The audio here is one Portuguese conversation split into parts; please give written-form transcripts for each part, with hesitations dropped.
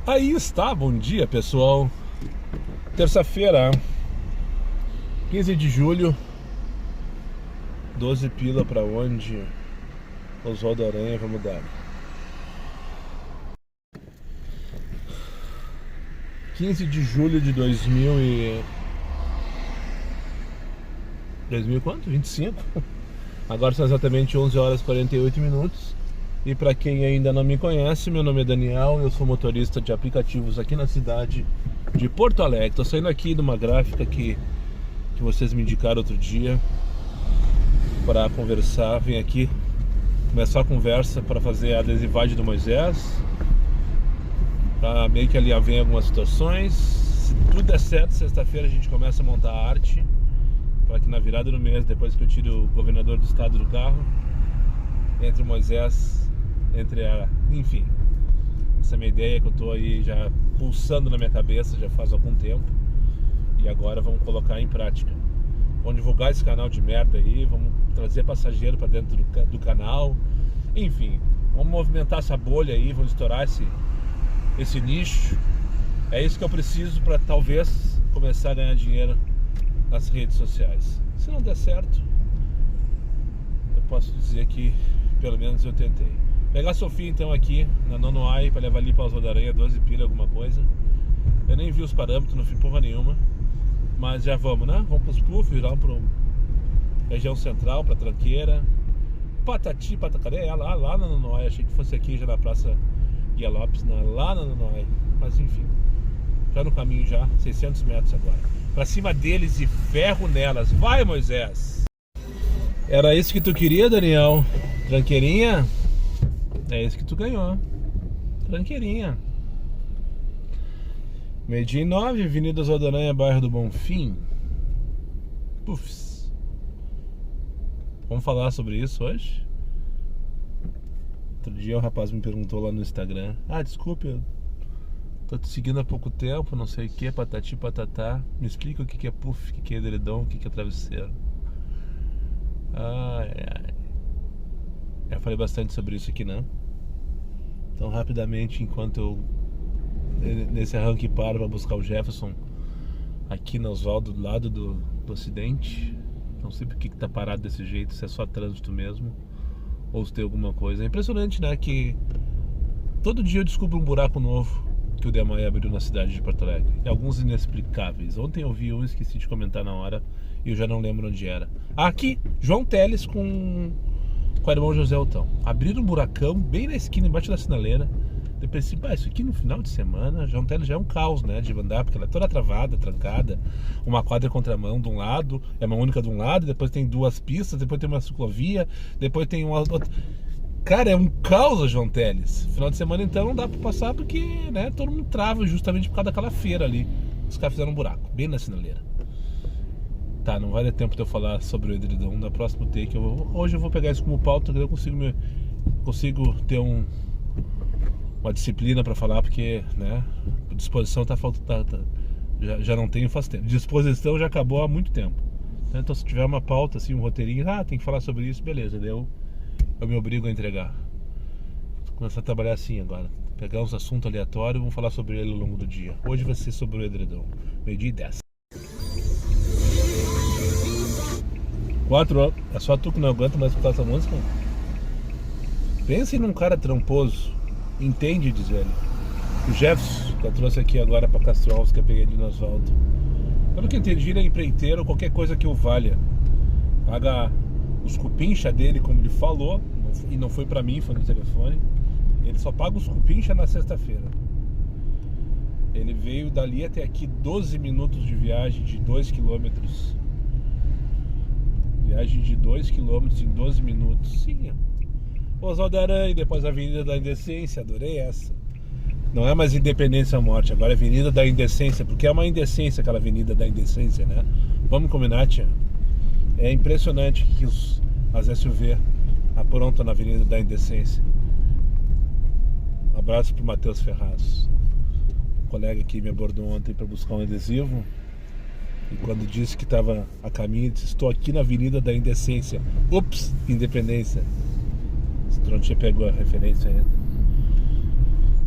Aí está, bom dia pessoal. Terça-feira, 15 de julho, 12 pila pra onde? Oswaldo Aranha, vamos dar. 15 de julho de 2000 quanto? 25? Agora são exatamente 11 horas e 48 minutos. E para quem ainda não me conhece, meu nome é Daniel, eu sou motorista de aplicativos aqui na cidade de Porto Alegre. Tô saindo aqui de uma gráfica que vocês me indicaram outro dia para conversar. Vim aqui começar a conversa para fazer a adesivagem do Moisés. Tá meio que ali vem algumas situações. Se tudo der certo, sexta-feira a gente começa a montar a arte para que na virada do mês, depois que eu tire o governador do estado do carro, entre o Moisés, enfim, essa é a minha ideia que eu tô aí já pulsando na minha cabeça já faz algum tempo. E agora vamos colocar em prática. Vamos divulgar esse canal de merda aí, vamos trazer passageiro para dentro do canal. Enfim, vamos movimentar essa bolha aí, vamos estourar esse nicho. É isso que eu preciso para talvez começar a ganhar dinheiro nas redes sociais. Se não der certo, eu posso dizer que pelo menos eu tentei. Pegar a Sofia então aqui na Nonoai para levar ali para Oswaldo Aranha, 12 pila, alguma coisa. Eu nem vi os parâmetros, não fiz porra nenhuma. Mas já vamos, né? Vamos pros puffs, virar para região central, para Tranqueira. Patati, Patacaré, lá na Nonoai. Achei que fosse aqui já na Praça Guia Lopes, lá na Nonoai. Mas enfim, já no caminho já, 600 metros agora. Pra cima deles e ferro nelas. Vai, Moisés! Era isso que tu queria, Daniel? Tranqueirinha? É isso que tu ganhou. Tranqueirinha. Meio-dia e 9, Avenida Oswaldo Aranha, bairro do Bonfim. Pufs. Vamos falar sobre isso hoje? Outro dia o rapaz me perguntou lá no Instagram: desculpe, eu tô te seguindo há pouco tempo, não sei o que, patati patatá. Me explica o que é puff, o que é edredom, o que é travesseiro. Já falei bastante sobre isso aqui, né? Então rapidamente, enquanto eu nesse arranque para buscar o Jefferson aqui na Oswaldo, do lado do acidente. Não sei por que tá parado desse jeito, se é só trânsito mesmo ou se tem alguma coisa. É impressionante, né, que todo dia eu descubro um buraco novo que o DEMAI abriu na cidade de Porto Alegre, e alguns inexplicáveis. Ontem eu vi um, esqueci de comentar na hora e eu já não lembro onde era. Aqui, João Teles com o irmão José Otão abriram um buracão bem na esquina, embaixo da sinaleira. Eu pensei, isso aqui no final de semana, João Teles já é um caos, né, de andar, porque ela é toda travada, trancada, uma quadra contramão de um lado, é uma única de um lado, depois tem duas pistas, depois tem uma ciclovia, depois tem uma outra. Cara, é um caos, João Teles. Final de semana então não dá pra passar porque, né, todo mundo trava justamente por causa daquela feira ali. Os caras fizeram um buraco, bem na sinaleira. Tá, não vai dar tempo de eu falar sobre o edredom na próxima take. Hoje eu vou pegar isso como pauta, que eu consigo ter uma disciplina para falar, porque, né, disposição tá faltando, já não tenho faz tempo. Disposição já acabou há muito tempo. Então se tiver uma pauta, assim, um roteirinho, tem que falar sobre isso, beleza, daí eu me obrigo a entregar. Vou começar a trabalhar assim agora, pegar uns assuntos aleatórios e vamos falar sobre ele ao longo do dia. Hoje vai ser sobre o edredom, 12h10. 4 horas, é só tu que não aguenta mais escutar essa música? Pense num cara tramposo, entende, diz ele. O Jefferson, que eu trouxe aqui agora para Castro Alves, que eu peguei ali no Oswaldo. Pelo que eu entendi, ele é empreiteiro, qualquer coisa que o valha. Paga os cupincha dele, como ele falou, e não foi para mim, foi no telefone. Ele só paga os cupincha na sexta-feira. Ele veio dali até aqui 12 minutos de viagem de 2 quilômetros. Viagem de 2 quilômetros em 12 minutos. Sim, Oswaldo Aranha, depois a Avenida da Indecência, adorei essa. Não é mais Independência à Morte, agora é Avenida da Indecência, porque é uma indecência aquela Avenida da Indecência, né? Vamos combinar, tia? É impressionante que as SUV aprontam na Avenida da Indecência. Um abraço pro Matheus Ferraz, um colega que me abordou ontem para buscar um adesivo. E quando disse que estava a caminho, disse: estou aqui na Avenida da Indecência. Ups, Independência. Se tu não tinha pego a referência ainda.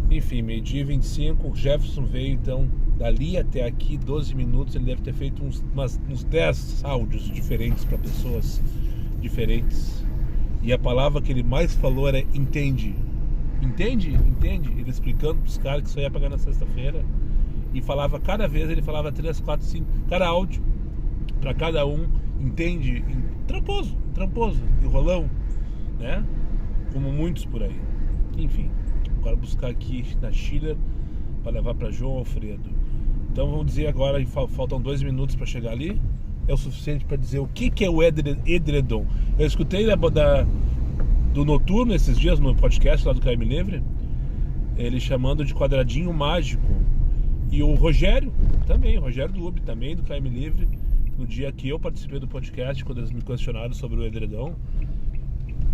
Enfim, meio-dia e 25, o Jefferson veio, então, dali até aqui, 12 minutos, ele deve ter feito uns 10 áudios diferentes para pessoas diferentes. E a palavra que ele mais falou era entende. Entende? Entende? Ele explicando para os caras que só ia pagar na sexta-feira. E falava, cada vez ele falava 3, 4, 5, cada áudio, para cada um, entende? Tramposo, enrolão, né? Como muitos por aí. Enfim. Agora buscar aqui na Schiller para levar para João Alfredo. Então vamos dizer agora, faltam 2 minutos para chegar ali. É o suficiente para dizer o que é o edredom. Eu escutei do Noturno esses dias no podcast lá do KM Livre, ele chamando de quadradinho mágico. E o Rogério também, o Rogério do UB também do KM Livre, no dia que eu participei do podcast, quando eles me questionaram sobre o edredom.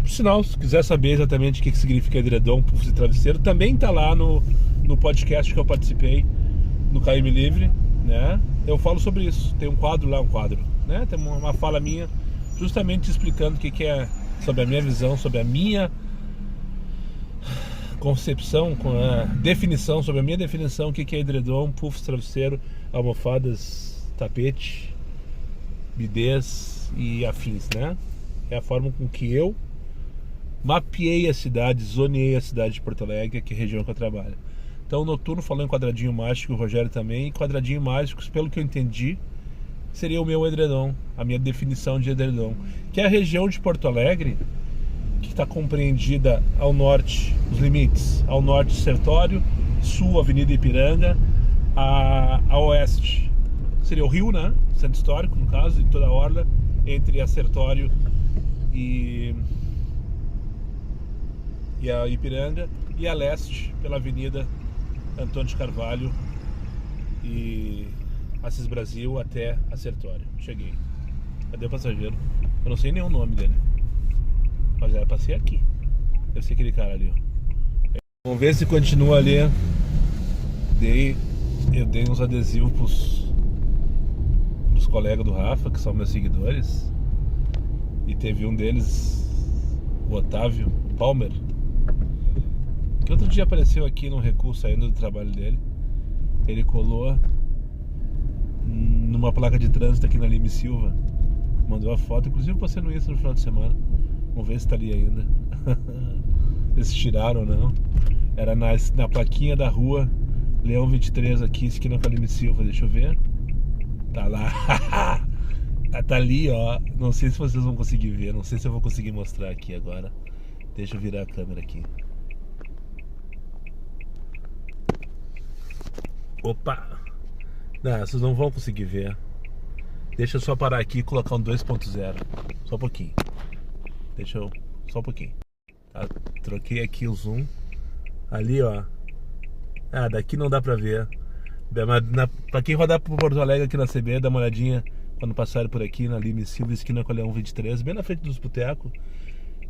Por sinal, se quiser saber exatamente o que significa edredom, puff e travesseiro, também está lá no podcast que eu participei no KM Livre, né? Eu falo sobre isso, tem um quadro lá, né? Tem uma fala minha justamente explicando o que é, sobre a minha visão, sobre a minha concepção, com a definição, sobre a minha definição, o que é edredom, puff, travesseiro, almofadas, tapete, bidês e afins, né? É a forma com que eu mapeei a cidade, zoneei a cidade de Porto Alegre, que é a região que eu trabalho. Então o Noturno falou em quadradinho mágico, o Rogério também, e quadradinho mágico, pelo que eu entendi, seria o meu edredom, a minha definição de edredom, que é a região de Porto Alegre que está compreendida ao norte, os limites, ao norte Sertório, sul Avenida Ipiranga, a oeste seria o Rio, né? Centro histórico, no caso, e toda a orla entre a Sertório e a Ipiranga, e a leste pela Avenida Antônio de Carvalho e Assis Brasil até a Sertório. Cheguei. Cadê o passageiro? Eu não sei nenhum nome dele, mas era pra ser aqui. Deve ser aquele cara ali, ó. Vamos ver se continua ali. Eu dei uns adesivos pros colegas do Rafa, que são meus seguidores, e teve um deles, o Otávio Palmer, que outro dia apareceu aqui no Recu, saindo do trabalho dele. Ele colou numa placa de trânsito aqui na Lime Silva, mandou a foto, inclusive você no Insta no final de semana. Vamos ver se tá ali ainda. Eles tiraram ou não. Era na plaquinha da rua Leão 23 aqui, esquina com a Lime Silva. Deixa eu ver. Tá lá. Tá ali, ó. Não sei se vocês vão conseguir ver. Não sei se eu vou conseguir mostrar aqui agora. Deixa eu virar a câmera aqui. Opa! Não, vocês não vão conseguir ver. Deixa eu só parar aqui e colocar um 2.0. Só um pouquinho. Só um pouquinho. Tá? Troquei aqui o zoom. Ali, ó. Ah, daqui não dá pra ver. Pra quem rodar por Porto Alegre aqui na CB, dá uma olhadinha quando passarem por aqui na Lime Silva, esquina com a Leão 23, bem na frente dos botecos.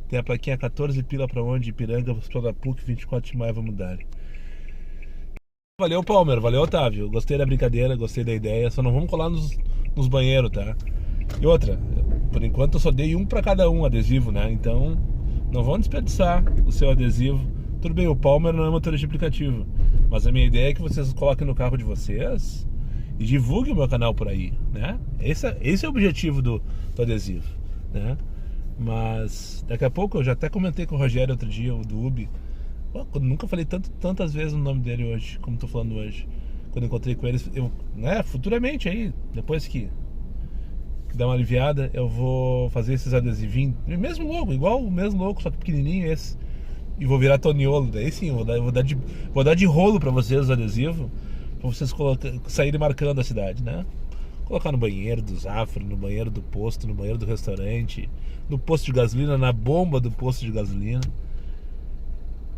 Tem a plaquinha 14 pila pra onde? Ipiranga, toda PUC, 24 de maio, vamos dar. Valeu, Palmer, valeu, Otávio. Gostei da brincadeira, gostei da ideia. Só não vamos colar nos banheiros, tá? E outra, por enquanto eu só dei um pra cada um adesivo, né? Então não vão desperdiçar o seu adesivo. Tudo bem, o Palmer não é motorista de aplicativo, mas a minha ideia é que vocês coloquem no carro de vocês e divulguem o meu canal por aí, né? Esse é o objetivo do adesivo, né? Mas daqui a pouco, eu já até comentei com o Rogério outro dia, o do UB. Nunca falei tantas vezes o nome dele hoje, como tô falando hoje. Quando encontrei com eles, futuramente aí, depois que dar uma aliviada, eu vou fazer esses adesivinhos, mesmo logo, igual o mesmo logo, só que pequenininho esse, e vou virar toniolo. Daí sim, vou dar de rolo pra vocês os adesivos, pra vocês saírem marcando a cidade, né? Colocar no banheiro do Zafra, no banheiro do posto, no banheiro do restaurante, no posto de gasolina, na bomba do posto de gasolina.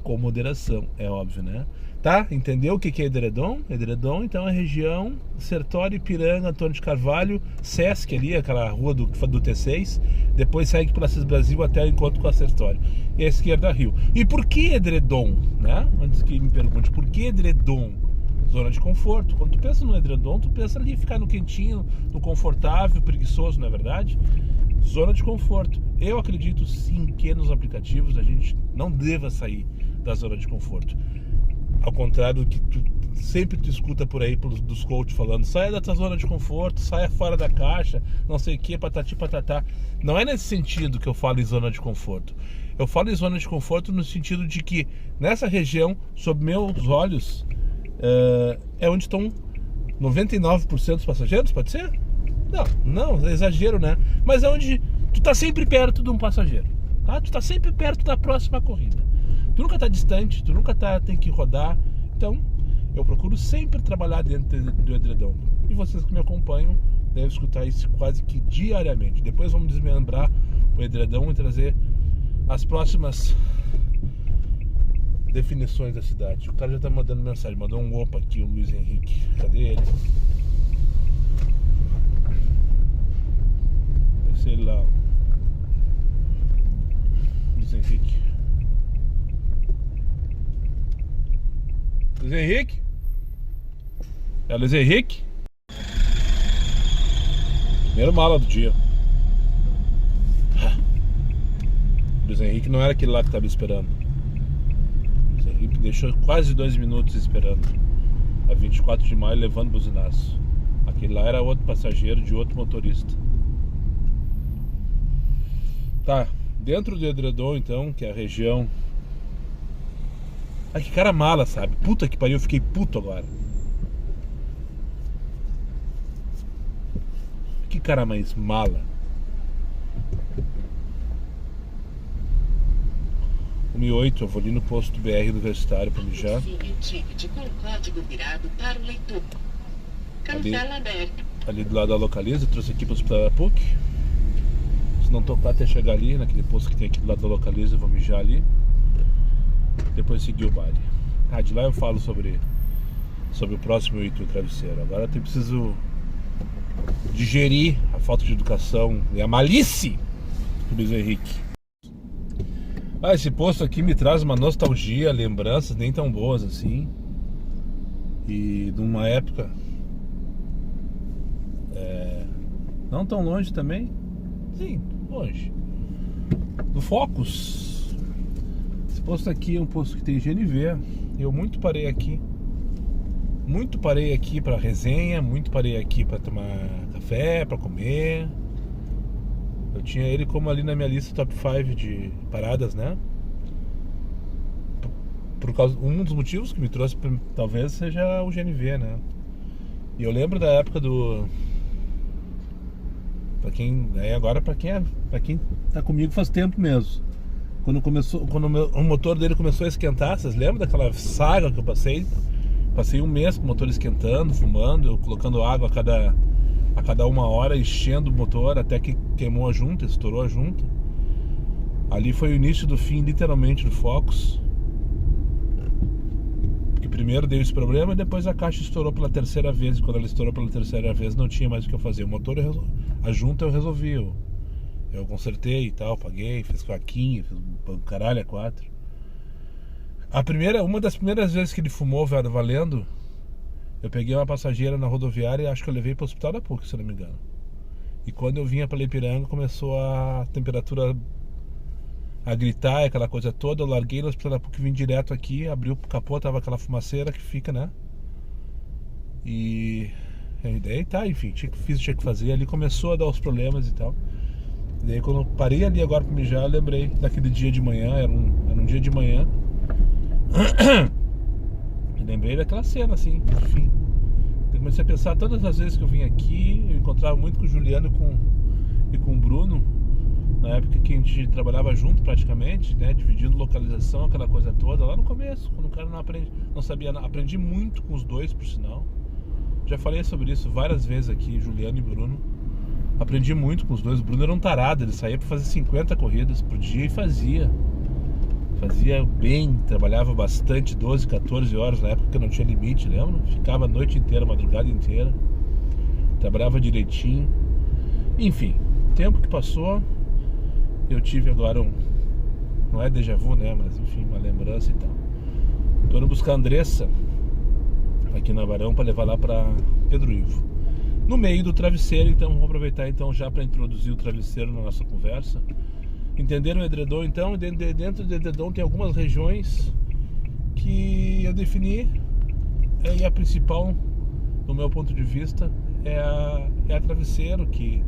Com moderação, é óbvio, né? Tá? Entendeu o que é edredom? Edredom, então, é a região Sertório, Ipiranga, Antônio de Carvalho, Sesc ali, aquela rua do T6, depois segue pela Assis Brasil até o encontro com a Sertório. E a esquerda, Rio. E por que edredom, né? Antes que me pergunte, por que edredom? Zona de conforto. Quando tu pensa no edredom, tu pensa ali ficar no quentinho, no confortável, preguiçoso, não é verdade? Zona de conforto. Eu acredito sim que nos aplicativos a gente não deva sair da zona de conforto. Ao contrário do que sempre tu escuta por aí dos coaches falando, saia da tua zona de conforto, saia fora da caixa, não sei o que, patati patatá. Não é nesse sentido que eu falo em zona de conforto. Eu falo em zona de conforto no sentido de que nessa região, sob meus olhos, é onde estão 99% dos passageiros, pode ser? Não, é exagero, né? Mas é onde tu tá sempre perto de um passageiro, tá? Tu tá sempre perto da próxima corrida. Tu nunca tá distante, tu nunca tem que rodar. Então, eu procuro sempre trabalhar dentro do edredom. E vocês que me acompanham devem escutar isso quase que diariamente. Depois vamos desmembrar o edredom e trazer as próximas definições da cidade. O cara já tá mandando mensagem, mandou um opa aqui, o Luiz Henrique. Cadê ele? Deve ser ele lá. Luiz Henrique. Luiz Henrique? É o Luiz Henrique? Primeiro mala do dia. Luiz Henrique não era aquele lá que estava esperando. Luiz Henrique deixou quase 2 minutos esperando. A 24 de maio levando buzinaço. Aquele lá era outro passageiro de outro motorista. Tá, dentro do edredom então, que é a região. Ai, que cara mala, sabe? Puta que pariu, eu fiquei puto agora. Que cara mais mala. 1:08, eu vou ali no posto BR do Universitário pra mijar. Ali do lado da Localiza, eu trouxe aqui pro Hospital da PUC. Se não tocar até chegar ali, naquele posto que tem aqui do lado da Localiza, eu vou mijar ali. Depois seguir o baile. De lá eu falo sobre o próximo item do travesseiro. Agora eu preciso digerir a falta de educação e a malícia do Luiz Henrique. Esse posto aqui me traz uma nostalgia, lembranças nem tão boas assim. E de uma época não tão longe também. Sim, longe. Do Focus. Esse posto aqui é um posto que tem GNV. Eu muito parei aqui para resenha, muito parei aqui para tomar café, para comer. Eu tinha ele como ali na minha lista top 5 de paradas, né? Por causa, um dos motivos que me trouxe talvez seja o GNV, né? E eu lembro da época do para quem tá comigo faz tempo mesmo. Quando o motor dele começou a esquentar, vocês lembram daquela saga que eu passei? Passei um mês com o motor esquentando, fumando, eu colocando água a cada 1 hora, enchendo o motor até que queimou a junta, estourou a junta. Ali foi o início do fim, literalmente, do Focus. Porque primeiro deu esse problema e depois a caixa estourou pela 3ª vez. E quando ela estourou pela 3ª vez, não tinha mais o que eu fazer. O motor, a junta eu resolvi. Eu consertei e tal, paguei, fiz faquinha, fiz um caralho a 4. Uma das primeiras vezes que ele fumou, velho, valendo, eu peguei uma passageira na rodoviária e acho que eu levei para o Hospital da PUC, se eu não me engano. E quando eu vinha para Ipiranga, começou a temperatura a gritar, aquela coisa toda. Eu larguei no Hospital da PUC, vim direto aqui, abri o capô, tava aquela fumaceira que fica, né? E daí tá, enfim, tinha que fazer. Ali começou a dar os problemas e tal. E daí quando eu parei ali agora pra mijar, eu lembrei daquele dia de manhã, era um dia de manhã. E lembrei daquela cena, assim, enfim. Eu comecei a pensar todas as vezes que eu vim aqui, eu encontrava muito com o Juliano e com o Bruno, na época que a gente trabalhava junto praticamente, né, dividindo localização, aquela coisa toda, lá no começo, quando o cara não sabia nada. Aprendi muito com os dois, por sinal. Já falei sobre isso várias vezes aqui, Juliano e Bruno. Aprendi muito com os dois. O Bruno era um tarado, ele saía para fazer 50 corridas por dia e fazia bem, trabalhava bastante, 12, 14 horas na época que não tinha limite, lembra? Ficava a noite inteira, a madrugada inteira, trabalhava direitinho. Enfim, o tempo que passou, eu tive agora não é déjà vu, né, mas enfim, uma lembrança e tal. Tô indo buscar a Andressa aqui na Barão para levar lá para Pedro Ivo, no meio do travesseiro. Então vamos aproveitar então já para introduzir o travesseiro na nossa conversa. Entenderam o edredom então? Dentro do edredom tem algumas regiões que eu defini, e a principal, do meu ponto de vista, é a Travesseiro, que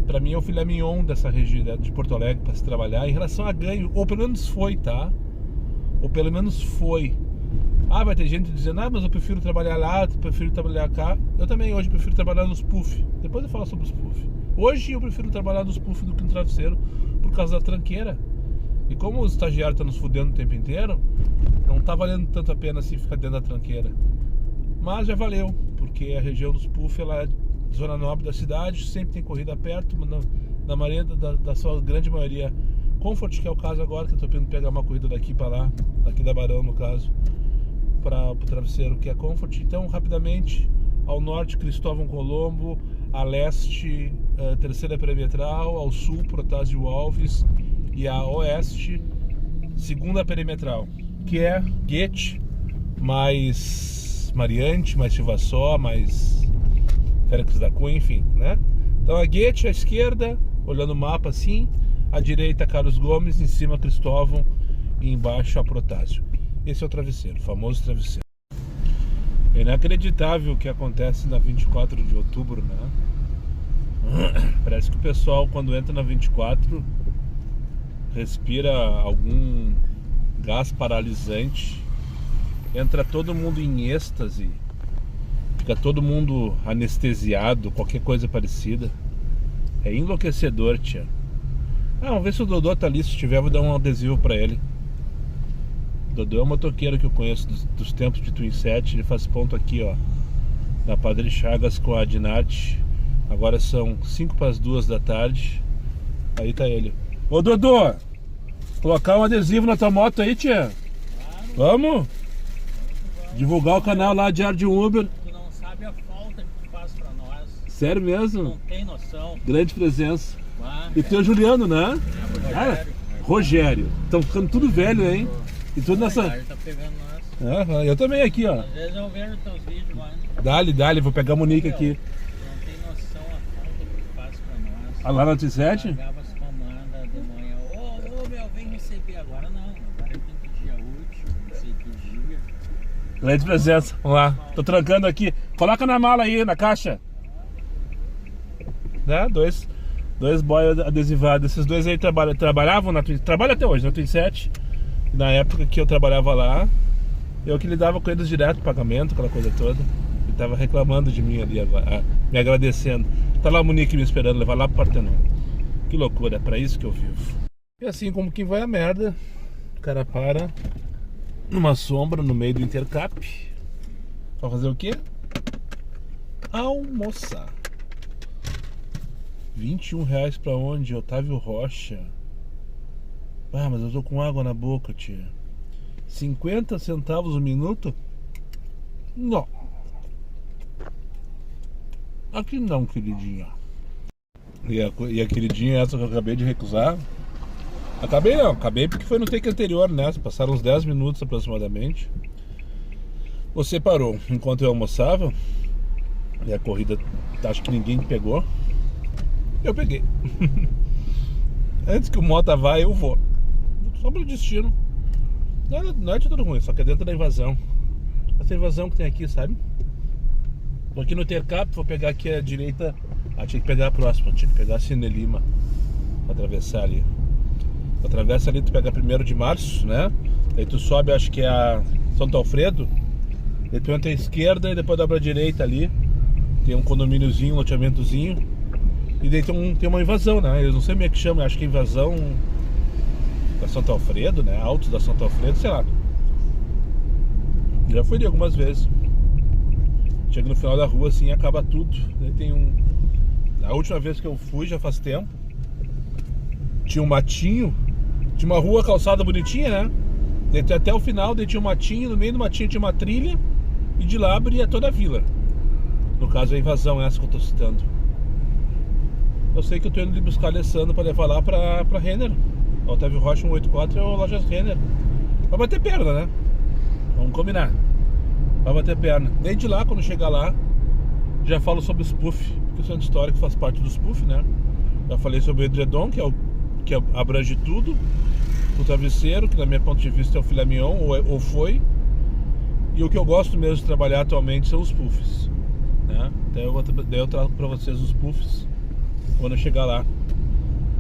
pra mim é o filé mignon dessa região de Porto Alegre para se trabalhar em relação a ganho, ou pelo menos foi, tá? Ou pelo menos foi. Vai ter gente dizendo, mas eu prefiro trabalhar lá, eu prefiro trabalhar cá. Eu também hoje prefiro trabalhar nos puff. Depois eu falo sobre os puff. Hoje eu prefiro trabalhar nos puff do que no travesseiro, por causa da tranqueira. E como o estagiário tá nos fudendo o tempo inteiro, não tá valendo tanto a pena assim ficar dentro da tranqueira. Mas já valeu, porque a região dos puff, ela é zona nobre da cidade, sempre tem corrida perto, na maioria da sua grande maioria Comfort, que é o caso agora, que eu tô tentando pegar uma corrida daqui para lá, daqui da Barão no caso, para o Travesseiro, que é Comfort. Então, rapidamente, ao norte Cristóvão Colombo, a leste Terceira Perimetral, ao sul Protásio Alves e a oeste Segunda Perimetral, que é Goethe, mais Mariante, mais Chivassó, mais Félix da Cunha, enfim, né? Então a Goethe à esquerda, olhando o mapa assim, à direita Carlos Gomes, em cima Cristóvão e embaixo a Protásio. Esse é o Travesseiro, o famoso Travesseiro. É inacreditável o que acontece na 24 de outubro, né? Parece que o pessoal, quando entra na 24, respira algum gás paralisante, entra todo mundo em êxtase, fica todo mundo anestesiado, qualquer coisa parecida. É enlouquecedor, tia. Vamos ver se o Dodô tá ali. Se tiver, vou dar um adesivo pra ele. O Dodô é um motoqueiro que eu conheço dos tempos de Twin 7. Ele faz ponto aqui, ó, na Padre Chagas com a Dinarte. Agora são 5 para as 2 da tarde. Aí tá ele. Ô Dodô, colocar um adesivo na tua moto aí, tia? Claro. Vamos? Divulgar o canal lá, Diário de Uber. Tu não sabe a falta que tu faz pra nós. Sério mesmo? Não tem noção. Grande presença. E tem o Juliano, né? Rogério. Estão ficando tudo velho, hein? E tudo nessa. Tá pegando nós. Eu também aqui, ó. Às vezes eu vejo teus vídeos lá. Dale, vou pegar a Monique aqui. Não tem noção a falta que tu faz pra nós. Lá na T7? Pagava as comandas de manhã. Meu, vem receber agora não. Agora é 20 dia útil, não sei que dia. Grande presença. Vamos lá. Tô trancando aqui. Coloca na mala aí, na caixa. Né? Dois boys adesivados. Esses dois aí trabalhavam na Twin. Trabalham até hoje na Twin 7. Na época que eu trabalhava lá, eu que lidava com eles direto, pagamento, aquela coisa toda. Ele tava reclamando de mim ali agora, me agradecendo. Tá lá o Monique me esperando, levar lá pro Partenon. Que loucura, é pra isso que eu vivo. E assim como quem vai a merda, o cara para numa sombra no meio do Intercap. Pra fazer o quê? Almoçar. R$21 pra onde? Otávio Rocha. Mas eu tô com água na boca, tia. 50 centavos o minuto? Não. Aqui não, queridinha. E a queridinha essa que eu acabei de recusar. Acabei porque foi no take anterior, né? Passaram uns 10 minutos aproximadamente. Você parou enquanto eu almoçava. E a corrida, acho que ninguém pegou. Eu peguei. Antes que o Mota vá, eu vou. Só pelo destino. Não é de tudo ruim, só que é dentro da invasão. Essa invasão que tem aqui, sabe? Tô aqui no Intercap, vou pegar aqui a direita. Tinha que pegar a próxima, tinha que pegar a Cine Lima pra atravessar ali. Tu atravessa ali, tu pega 1º de março, né? Aí tu sobe, acho que é a Santo Alfredo. Aí tu entra à esquerda e depois dobra à direita ali. Tem um condomíniozinho, um loteamentozinho. E daí tem uma invasão, né? Eu não sei como é que chama, acho que é invasão da Santo Alfredo, né? Altos da Santo Alfredo, sei lá. Já fui ali algumas vezes. Chega no final da rua assim e acaba tudo. Daí tem um... A última vez que eu fui, já faz tempo, tinha um matinho. Tinha uma rua calçada bonitinha, né? Daí até o final, daí tinha um matinho. No meio do matinho tinha uma trilha. E de lá abria toda a vila. No caso, a invasão essa que eu tô citando. Eu sei que eu tô indo buscar a Alessandra pra levar lá pra Renner. O Otávio Rocha 184 é o Lojas Renner. Vai bater perna, né? Vamos combinar. Vai bater perna. Nem de lá, quando chegar lá, já falo sobre os puff. Porque o Centro Histórico faz parte dos puff, né? Já falei sobre o edredom, que abrange tudo. pro travesseiro, que na minha ponto de vista é o filé mignon, ou foi. E o que eu gosto mesmo de trabalhar atualmente são os puffs, né? Então daí eu trago para vocês os puffs quando eu chegar lá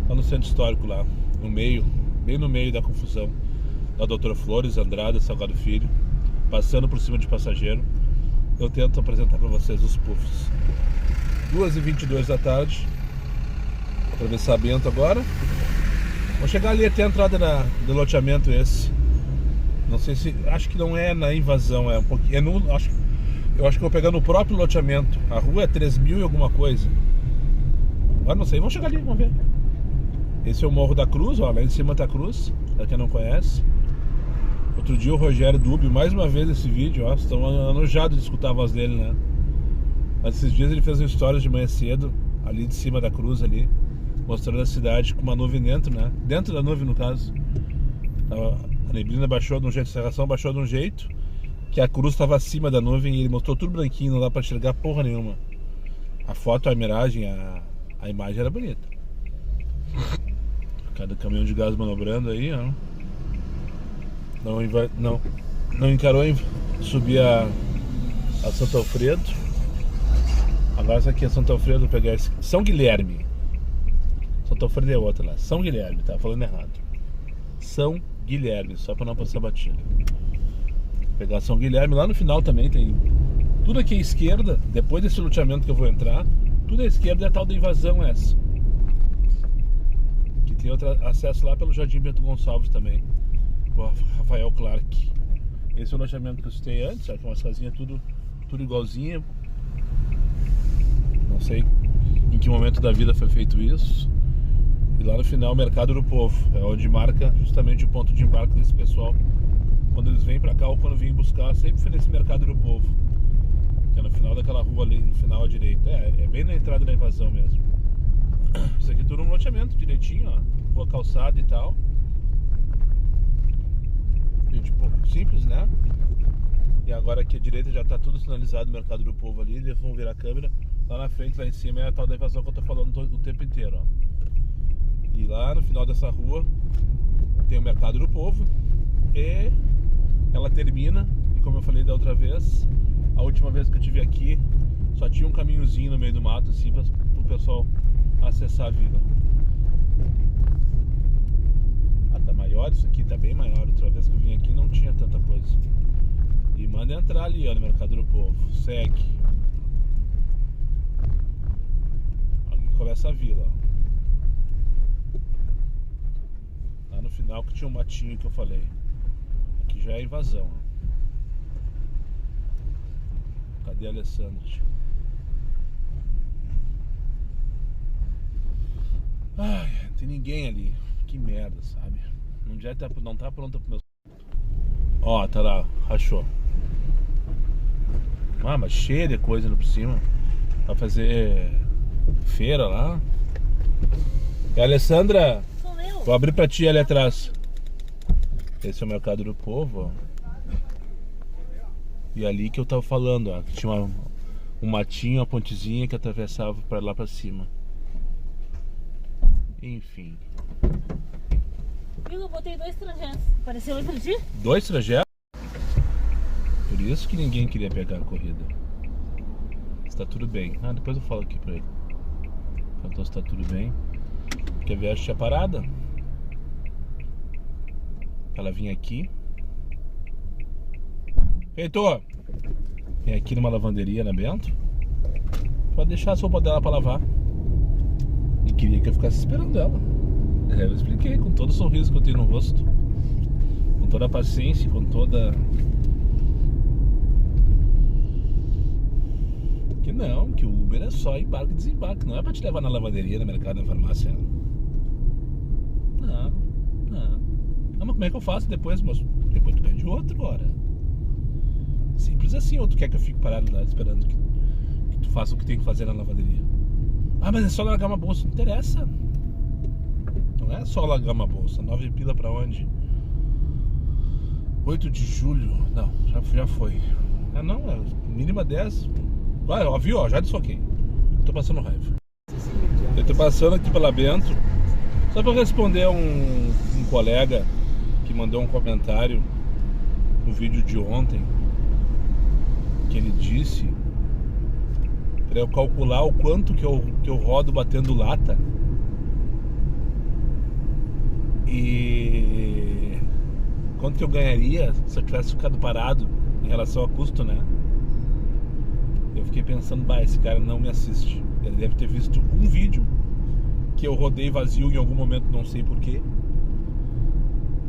no centro histórico lá, no meio, bem no meio da confusão da Doutora Flores, Andrada, Salgado Filho, passando por cima de Passageiro. Eu tento apresentar para vocês os puffs. 2h22 da tarde, atravessamento agora. Vou chegar ali até a entrada do loteamento esse. Não sei se, acho que não é na Invasão, é um pouquinho, eu acho que eu vou pegar no próprio loteamento. A rua é 3.000 e alguma coisa. Agora não sei, vamos chegar ali, vamos ver. Esse é o Morro da Cruz, ó, lá em cima tá a Cruz, pra quem não conhece. Outro dia o Rogério Dubi, mais uma vez esse vídeo, ó, estão enojados de escutar a voz dele, né? Mas esses dias ele fez um stories de manhã cedo, ali de cima da Cruz ali, mostrando a cidade com uma nuvem dentro, né? Dentro da nuvem, no caso. A neblina baixou de um jeito, a serração baixou de um jeito, que a Cruz estava acima da nuvem e ele mostrou tudo branquinho, não dá pra enxergar porra nenhuma. A foto, a miragem, a imagem era bonita. Cada caminhão de gás manobrando aí, ó. Não encarou em subir a Santo Alfredo. Agora essa aqui é Santo Alfredo, vou pegar esse. São Guilherme. Santo Alfredo é outra lá. São Guilherme, tá falando errado. São Guilherme, só pra não passar batida. Vou pegar São Guilherme, lá no final também tem. Tudo aqui à esquerda, depois desse loteamento que eu vou entrar, tudo à esquerda é a tal da Invasão essa. Que tem outro acesso lá pelo Jardim Bento Gonçalves também. O Rafael Clark. Esse é o loteamento que eu citei antes, ó, com umas casinhas tudo igualzinha. Não sei em que momento da vida foi feito isso. E lá no final o Mercado do Povo, é onde marca justamente o ponto de embarque desse pessoal. Quando eles vêm pra cá ou quando vêm buscar, sempre foi nesse Mercado do Povo. Que é no final daquela rua ali, no final à direita. É bem na entrada da Invasão mesmo. Isso aqui tudo um loteamento direitinho, ó. Rua calçada e tal. Gente, simples, né? E agora aqui à direita já tá tudo sinalizado o Mercado do Povo ali. Eles vão virar a câmera. Lá na frente, lá em cima é a tal da Invasão que eu tô falando o tempo inteiro, ó. E lá no final dessa rua tem o Mercado do Povo. E ela termina, e como eu falei da outra vez, a última vez que eu estive aqui, só tinha um caminhozinho no meio do mato, assim, para o pessoal acessar a vila. Ah, tá maior isso aqui, tá bem maior. Outra vez que eu vim aqui não tinha tanta coisa. E manda entrar ali, ó, no Mercado do Povo. Segue. Aqui começa a vila, ó. Lá no final que tinha um matinho que eu falei. Aqui já é Invasão. Cadê a Alessandra? Ai, não tem ninguém ali. Que merda, sabe? Não tá pronta pro meu... Ó, tá lá, rachou. Ah, mas cheia de coisa no por cima. Vai fazer feira lá. E a Alessandra, vou abrir pra ti ali atrás. Esse é o Mercado do Povo, ó. E ali que eu tava falando, ó, que tinha um matinho, uma pontezinha que atravessava pra lá pra cima. Enfim. Eu botei 2 trajetos. Apareceu outro dia? 2 trajetos? Por isso que ninguém queria pegar a corrida. Está tudo bem. Ah, depois eu falo aqui pra ele. Então está tudo bem. Porque a viagem tinha parada. Ela vinha aqui. Feitor, vem aqui numa lavanderia na Bento. Pode deixar a roupa dela pra lavar. E queria que eu ficasse esperando ela. Eu expliquei com todo o sorriso que eu tenho no rosto, com toda a paciência, com toda... Que não, que o Uber é só embarque e desembarque. Não é pra te levar na lavanderia, no mercado, na farmácia. Não. Não, mas como é que eu faço depois, moço? Depois tu pede outro, ora. Simples assim, ou tu quer que eu fique parado lá esperando que tu faça o que tem que fazer na lavanderia? Ah, mas é só largar uma bolsa. Não interessa. Não é só largar uma bolsa. 9 pila pra onde? 8 de julho. Não, já foi. Ah, não, é mínima 10. Ah, ó, viu? Ó, já desfoquei. Eu tô passando raiva. Eu tô passando aqui pela Bento só pra responder um colega que mandou um comentário no vídeo de ontem, que ele disse para eu calcular o quanto que eu rodo batendo lata e quanto que eu ganharia se eu tivesse ficado parado em relação a custo, né? Eu fiquei pensando, esse cara não me assiste. Ele deve ter visto um vídeo que eu rodei vazio em algum momento, não sei porquê,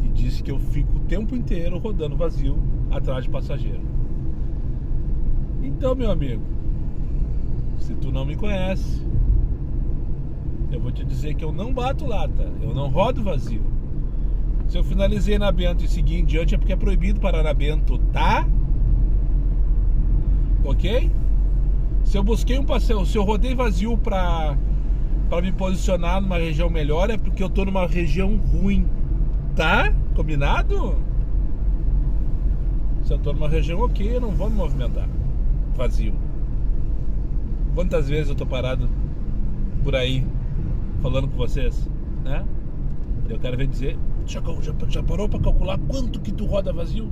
e disse que eu fico o tempo inteiro rodando vazio atrás de passageiro. Então, meu amigo, se tu não me conhece, eu vou te dizer que eu não bato lata, eu não rodo vazio. Se eu finalizei na Bento e seguir em diante é porque é proibido parar na Bento, tá? Ok? Se eu busquei um passeio, se eu rodei vazio pra me posicionar numa região melhor, é porque eu tô numa região ruim, tá? Combinado? Se eu tô numa região ok, eu não vou me movimentar vazio. Quantas vezes eu tô parado por aí falando com vocês, né? Eu quero ver dizer, já parou pra calcular quanto que tu roda vazio?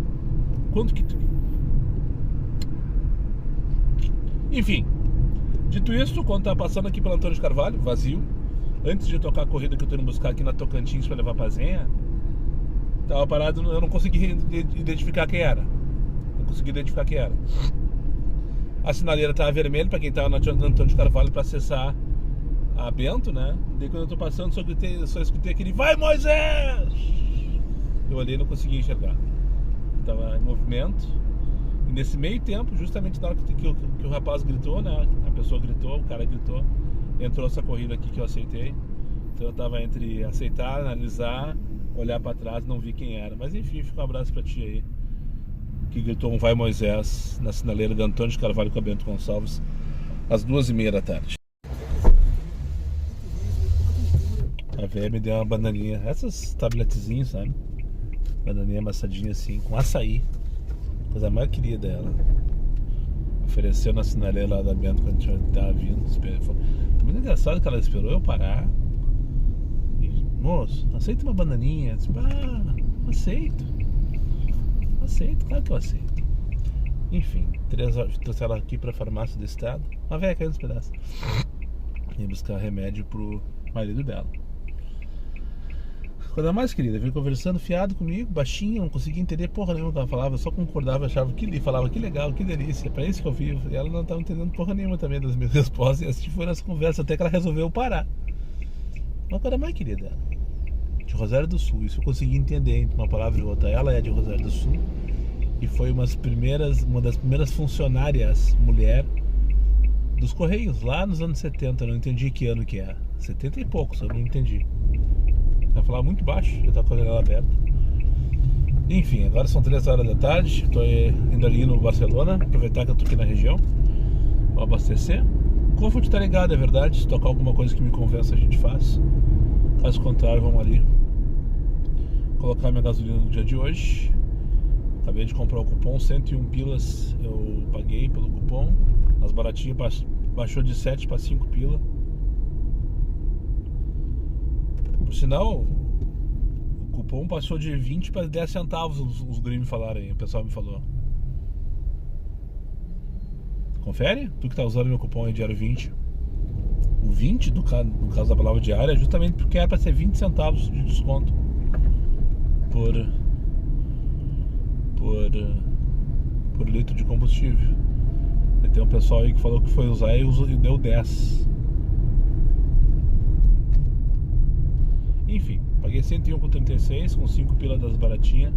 Quanto que tu... Enfim, dito isso, quando tá passando aqui pelo Antônio de Carvalho, vazio, antes de tocar a corrida que eu tô indo buscar aqui na Tocantins pra levar pra Zenha, tava parado, eu não consegui identificar quem era. A sinaleira tava vermelha pra quem tava no Antônio de Carvalho pra acessar a Bento, né? Daí quando eu tô passando, só escutei aquele "Vai, Moisés!" Eu olhei e não consegui enxergar. Tava em movimento. E nesse meio tempo, justamente na hora que o rapaz gritou, né? A pessoa gritou, o cara gritou, entrou essa corrida aqui que eu aceitei. Então eu tava entre aceitar, analisar, olhar pra trás, não vi quem era. Mas enfim, fica um abraço pra ti aí, que gritou um "Vai, Moisés" na sinaleira de Antônio de Carvalho com a Bento Gonçalves às 2h30 da tarde. A véia me deu uma bananinha, essas tabletezinhas, sabe? Bananinha amassadinha assim, com açaí. Coisa mais querida dela. Ofereceu na sinaleira lá da Bento quando a gente tava vindo. Foi muito engraçado que ela esperou eu parar. E, moço, aceita uma bananinha? Eu disse, aceito. Aceito, claro que eu aceito. Enfim, trouxe ela aqui pra farmácia do estado. Uma velha caiu nos pedaços. Ia buscar remédio pro marido dela. Coisa mais querida, veio conversando fiado comigo, baixinho, não conseguia entender porra nenhuma que ela falava, só concordava, achava falava que legal, que delícia, é pra isso que eu vivo. E ela não estava entendendo porra nenhuma também das minhas respostas, e assim foi nessa conversa até que ela resolveu parar. Uma coisa mais querida, de Rosário do Sul, isso eu consegui entender entre uma palavra e outra. Ela é de Rosário do Sul e foi uma das primeiras funcionárias mulher dos Correios lá nos anos 70, eu não entendi que ano que é, 70 e poucos, eu não entendi. Ela falava muito baixo, já estava com a janela aberta. Enfim, agora são 3 horas da tarde. Estou indo ali no Barcelona, aproveitar que eu estou aqui na região. Vou abastecer. Comfort tá ligado, é verdade. Se tocar alguma coisa que me convença, a gente faz. Caso contrário, vamos ali colocar minha gasolina no dia de hoje. Acabei de comprar o cupom, 101 pilas eu paguei pelo cupom. As baratinhas baixou de 7 para 5 pila. Por sinal, o cupom passou de 20 para 10 centavos, os gringos me falaram aí, o pessoal me falou. Confere? Tu que tá usando meu cupom aí diário 20. O 20, no caso da palavra diária, é justamente porque era para ser 20 centavos de desconto por litro de combustível. E tem um pessoal aí que falou que foi usar e deu 10. Enfim, paguei 101,36 com 5 pila das baratinhas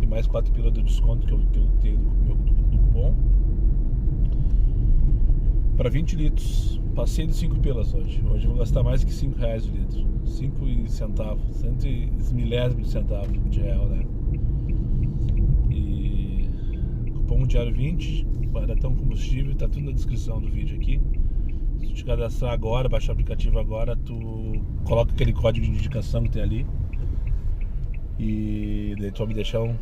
e mais 4 pila do desconto que eu tenho do cupom para 20 litros. Passei de 5 pilas hoje. Hoje eu vou gastar mais que 5 reais o litro. 5 centavos, 100 milésimos de centavo de real, né? E cupom diário 20, baratão combustível, tá tudo na descrição do vídeo aqui. Se tu te cadastrar agora, baixar o aplicativo agora, tu coloca aquele código de indicação que tem ali e daí tu vai me deixar um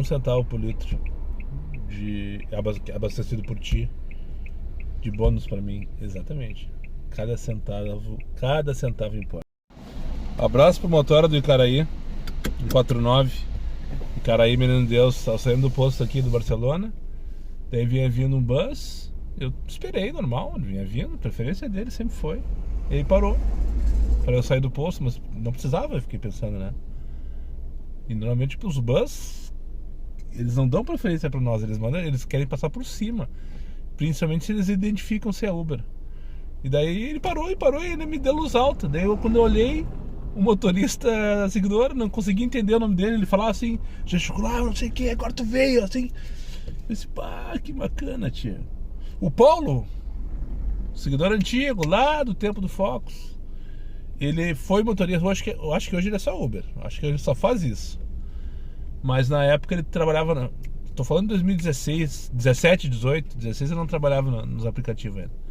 centavo por litro de abastecido por ti de bônus pra mim. Exatamente, cada centavo importa. Abraço pro motora do Icaraí, 149, Icaraí, Menino Deus, tava saindo do posto aqui do Barcelona. Daí vinha vindo um bus, eu esperei, normal, ele vinha vindo, a preferência dele sempre foi. E aí parou, para eu sair do posto, mas não precisava, eu fiquei pensando, né? E normalmente tipo, os bus, eles não dão preferência para nós, eles querem passar por cima. Principalmente se eles identificam se é Uber. E daí ele parou e ele me deu luz alta. Daí quando eu olhei, o motorista seguidor, não consegui entender o nome dele. Ele falava assim, gesticulava, não sei o que, agora tu veio, assim. Eu disse, pá, que bacana, tia. O Paulo, seguidor antigo, lá do tempo do Focus, ele foi motorista, eu acho que hoje ele é só Uber. Acho que ele só faz isso. Mas na época ele trabalhava, tô falando de 2016, 17, 18, 16 eu não trabalhava nos aplicativos ainda.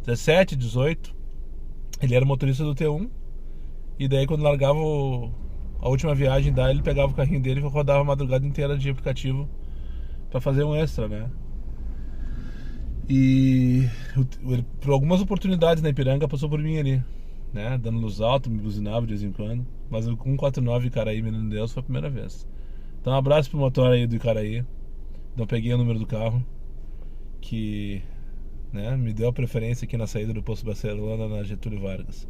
17, 18, ele era motorista do T1. E daí quando largava a última viagem daí, ele pegava o carrinho dele e rodava a madrugada inteira de aplicativo pra fazer um extra, né? E ele, por algumas oportunidades na Ipiranga, passou por mim ali, né? Dando luz alta, me buzinava de vez em quando. Mas o 149 Icaraí, Menino Deus, foi a primeira vez. Então um abraço pro motor aí do Icaraí. Não peguei o número do carro, que, né, me deu a preferência aqui na saída do posto Barcelona, na Getúlio Vargas.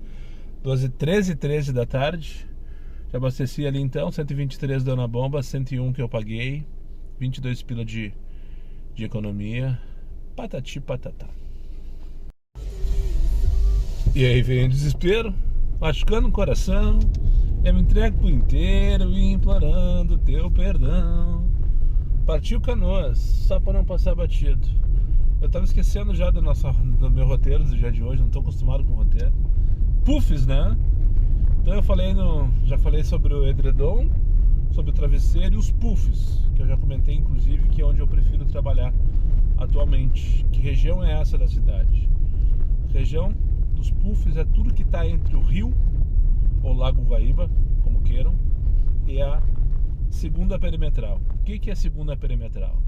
13h13 da tarde. Já abasteci ali então, 123 deu na bomba, 101 que eu paguei, 22 pila de economia. Patati patatá. E aí vem o desespero, machucando o coração. Eu me entrego por inteiro, implorando teu perdão. Partiu Canoas, só para não passar batido. Eu tava esquecendo já do meu roteiro do dia de hoje, não tô acostumado com o roteiro. Puffs, né? Então já falei sobre o edredom, sobre o travesseiro e os puffs, que eu já comentei inclusive que é onde eu prefiro trabalhar atualmente. Que região é essa da cidade? A região dos puffs é tudo que está entre o rio ou Lago Guaíba, como queiram, e a segunda perimetral. O que é a segunda perimetral?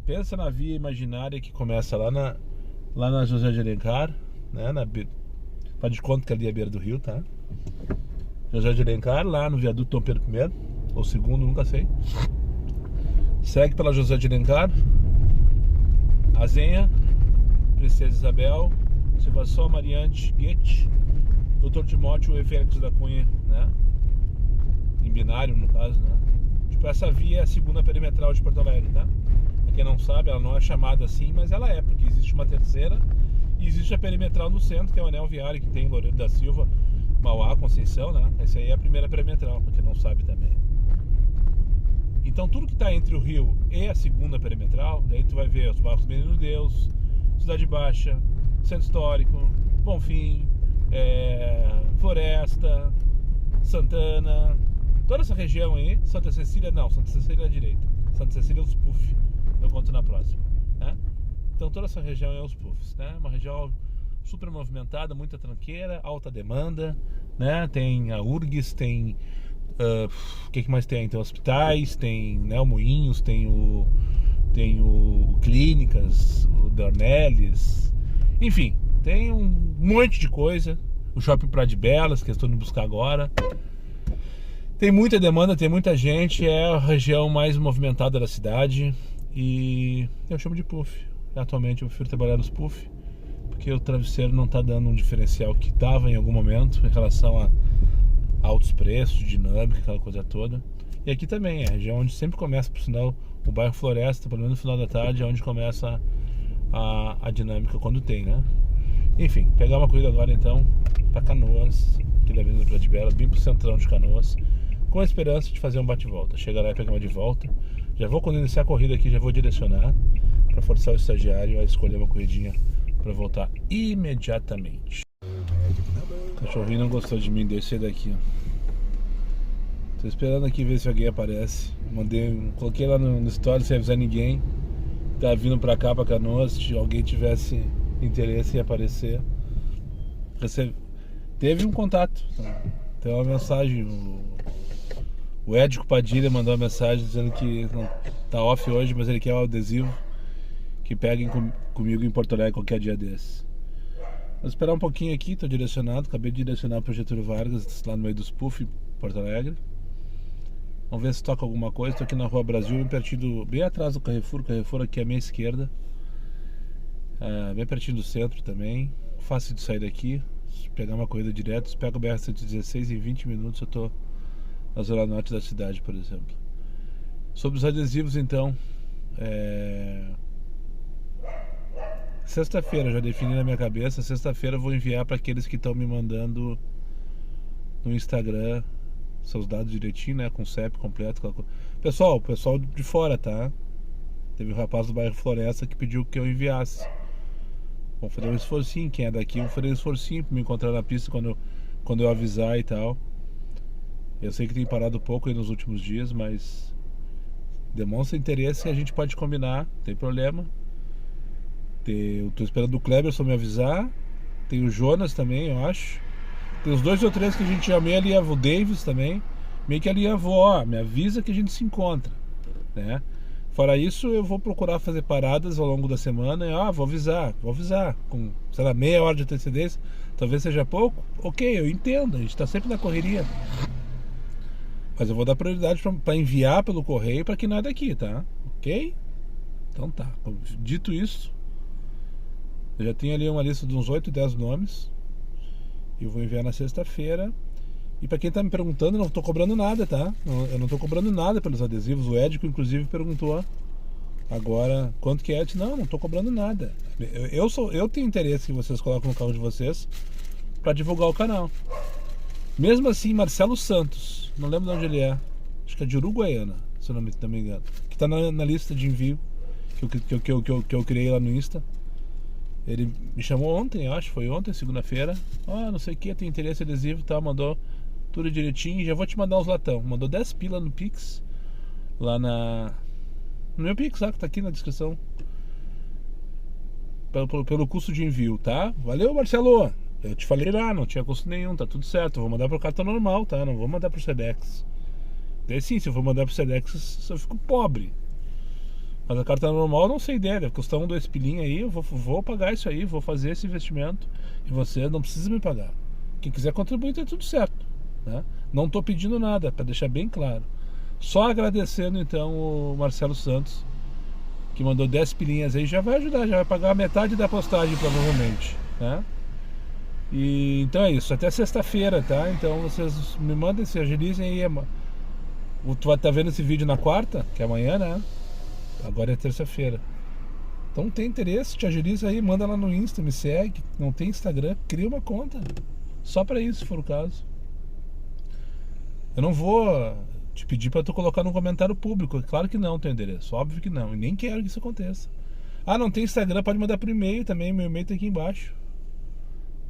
Pensa na via imaginária que começa lá na José de Alencar, né? Faz de conta que ali é a beira do rio, tá? José de Alencar, lá no viaduto Dom Pedro I, ou segundo, nunca sei. Segue pela José de Alencar, Azenha, Princesa Isabel, Silvação Mariante, Goethe, Dr. Timóteo e Félix da Cunha, né? Em binário, no caso, né? Tipo, essa via é a segunda perimetral de Porto Alegre, tá? Pra quem não sabe, ela não é chamada assim, mas ela é, porque existe uma terceira e existe a perimetral no centro, que é o anel viário que tem Loureiro da Silva, Mauá, Conceição, né? Essa aí é a primeira perimetral, pra quem não sabe também. Então tudo que está entre o rio e a segunda perimetral, daí tu vai ver os bairros Menino Deus, Cidade Baixa, Centro Histórico, Bonfim, Floresta, Santana, toda essa região aí. Santa Cecília é a direita, Santa Cecília é os puff, eu conto na próxima, né? Então toda essa região é os puffs, né? Uma região super movimentada, muita tranqueira, alta demanda, né? Tem a URGS, tem o que mais tem? Tem hospitais, tem, né, o Moinhos, tem o Clínicas, o Dornelles, enfim, tem um monte de coisa. O Shopping Praia de Belas, que eu estou indo buscar agora. Tem muita demanda, tem muita gente, é a região mais movimentada da cidade e eu chamo de puff. Atualmente eu prefiro trabalhar nos puff, porque o travesseiro não está dando um diferencial que estava em algum momento em relação a altos preços, dinâmica, aquela coisa toda. E aqui também é a região onde sempre começa, por sinal, o bairro Floresta, pelo menos no final da tarde, é onde começa a dinâmica quando tem, né? Enfim, pegar uma corrida agora então para Canoas, aqui da Avenida Praia de Belas, bem pro centrão de Canoas, com a esperança de fazer um bate-volta. Chegar lá e pegar uma de volta. Já vou, quando iniciar a corrida aqui, já vou direcionar para forçar o estagiário a escolher uma corridinha para voltar imediatamente. O cachorrinho não gostou de mim, descer daqui, ó. Tô esperando aqui ver se alguém aparece. Coloquei lá no story sem avisar ninguém. Tá vindo pra cá, pra Canoas. Se alguém tivesse interesse em aparecer. Teve um contato. Tem uma mensagem. O Édico Padilha mandou uma mensagem dizendo que não, tá off hoje, mas ele quer o adesivo. Que peguem comigo em Porto Alegre qualquer dia desse. Vou esperar um pouquinho aqui, tô direcionado. Acabei de direcionar pro Getúlio Vargas, lá no meio dos Puff, Porto Alegre. Vamos ver se toca alguma coisa. Estou aqui na Rua Brasil, bem atrás do Carrefour. O Carrefour aqui à minha esquerda. Bem pertinho do centro também. Fácil de sair daqui. Se pegar uma corrida direto, se pega o BR-116 em 20 minutos eu estou na zona norte da cidade, por exemplo. Sobre os adesivos, então, sexta-feira, já defini na minha cabeça. Sexta-feira eu vou enviar para aqueles que estão me mandando no Instagram seus dados direitinho, né, com o CEP completo. Pessoal de fora, tá? Teve um rapaz do bairro Floresta que pediu que eu enviasse. Vamos fazer um esforcinho, quem é daqui, vamos fazer um esforcinho para me encontrar na pista quando eu avisar e tal. Eu sei que tem parado pouco aí nos últimos dias, mas demonstra interesse e a gente pode combinar, não tem problema. Eu tô esperando o Kleberson me avisar. Tem o Jonas também, eu acho. Tem os 2 ou 3 que a gente já meio alinhavou, o Davis também. Meio que alinhavou, me avisa que a gente se encontra, né? Fora isso, eu vou procurar fazer paradas ao longo da semana e vou avisar com, sei lá, meia hora de antecedência. Talvez seja pouco. Ok, eu entendo, a gente tá sempre na correria. Mas eu vou dar prioridade para enviar pelo correio para quem não é daqui, tá? Ok? Então tá. Dito isso, eu já tenho ali uma lista de uns 8, 10 nomes. Eu vou enviar na sexta-feira. E para quem tá me perguntando, eu não tô cobrando nada, tá? Eu não tô cobrando nada pelos adesivos. O Édico, inclusive, perguntou agora quanto que é. Eu disse, não tô cobrando nada. Eu tenho interesse que vocês coloquem no carro de vocês para divulgar o canal. Mesmo assim, Marcelo Santos, não lembro de onde ele é, acho que é de Uruguaiana, se eu não me engano, que tá na lista de envio que eu criei lá no Insta. Ele me chamou ontem, foi ontem, segunda-feira. Não sei o que, tem interesse adesivo e tal, mandou tudo direitinho. Já vou te mandar uns latão. Mandou 10 pila no Pix, lá no meu Pix, que tá aqui na descrição, pelo custo de envio, tá? Valeu, Marcelo! Eu te falei lá, não tinha custo nenhum, tá tudo certo. Eu vou mandar pro cartão normal, tá? Não vou mandar pro Sedex. Daí sim, se eu for mandar pro Sedex, eu fico pobre. Mas a carta normal eu não sei ideia, deve custar 1, 2 pilinha aí. Eu vou pagar isso aí, vou fazer esse investimento. E você não precisa me pagar. Quem quiser contribuir, tá tudo certo, né? Não tô pedindo nada, para deixar bem claro. Só agradecendo então o Marcelo Santos, que mandou 10 pilinhas aí. Já vai ajudar, já vai pagar a metade da postagem provavelmente, né? E então é isso, até sexta-feira, tá? Então vocês me mandem, se agilizem aí. Tu vai estar vendo esse vídeo na quarta, que é amanhã, né? Agora é terça-feira. Então tem interesse, te agiliza aí, manda lá no Insta, me segue. Não tem Instagram, cria uma conta. Só pra isso, se for o caso. Eu não vou te pedir pra tu colocar no comentário público. Claro que não, teu endereço, óbvio que não. E nem quero que isso aconteça. Não tem Instagram, pode mandar por e-mail também. Meu e-mail tá aqui embaixo,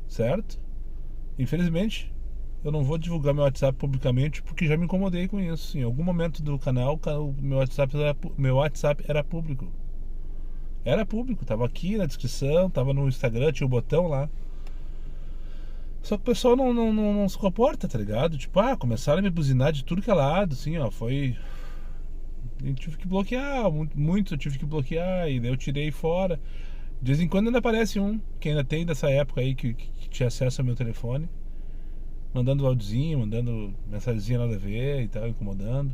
certo? Infelizmente eu não vou divulgar meu WhatsApp publicamente, porque já me incomodei com isso. Em algum momento do canal, o meu WhatsApp era público. Era público, tava aqui na descrição, tava no Instagram, tinha o botão lá. Só que o pessoal não se comporta, tá ligado? Tipo, começaram a me buzinar de tudo que é lado, assim, foi... Eu tive que bloquear, muitos eu tive que bloquear, e daí eu tirei fora. De vez em quando ainda aparece um, que ainda tem dessa época aí, que tinha acesso ao meu telefone, mandando áudiozinho, mandando mensagenzinha nada a ver e tal, incomodando.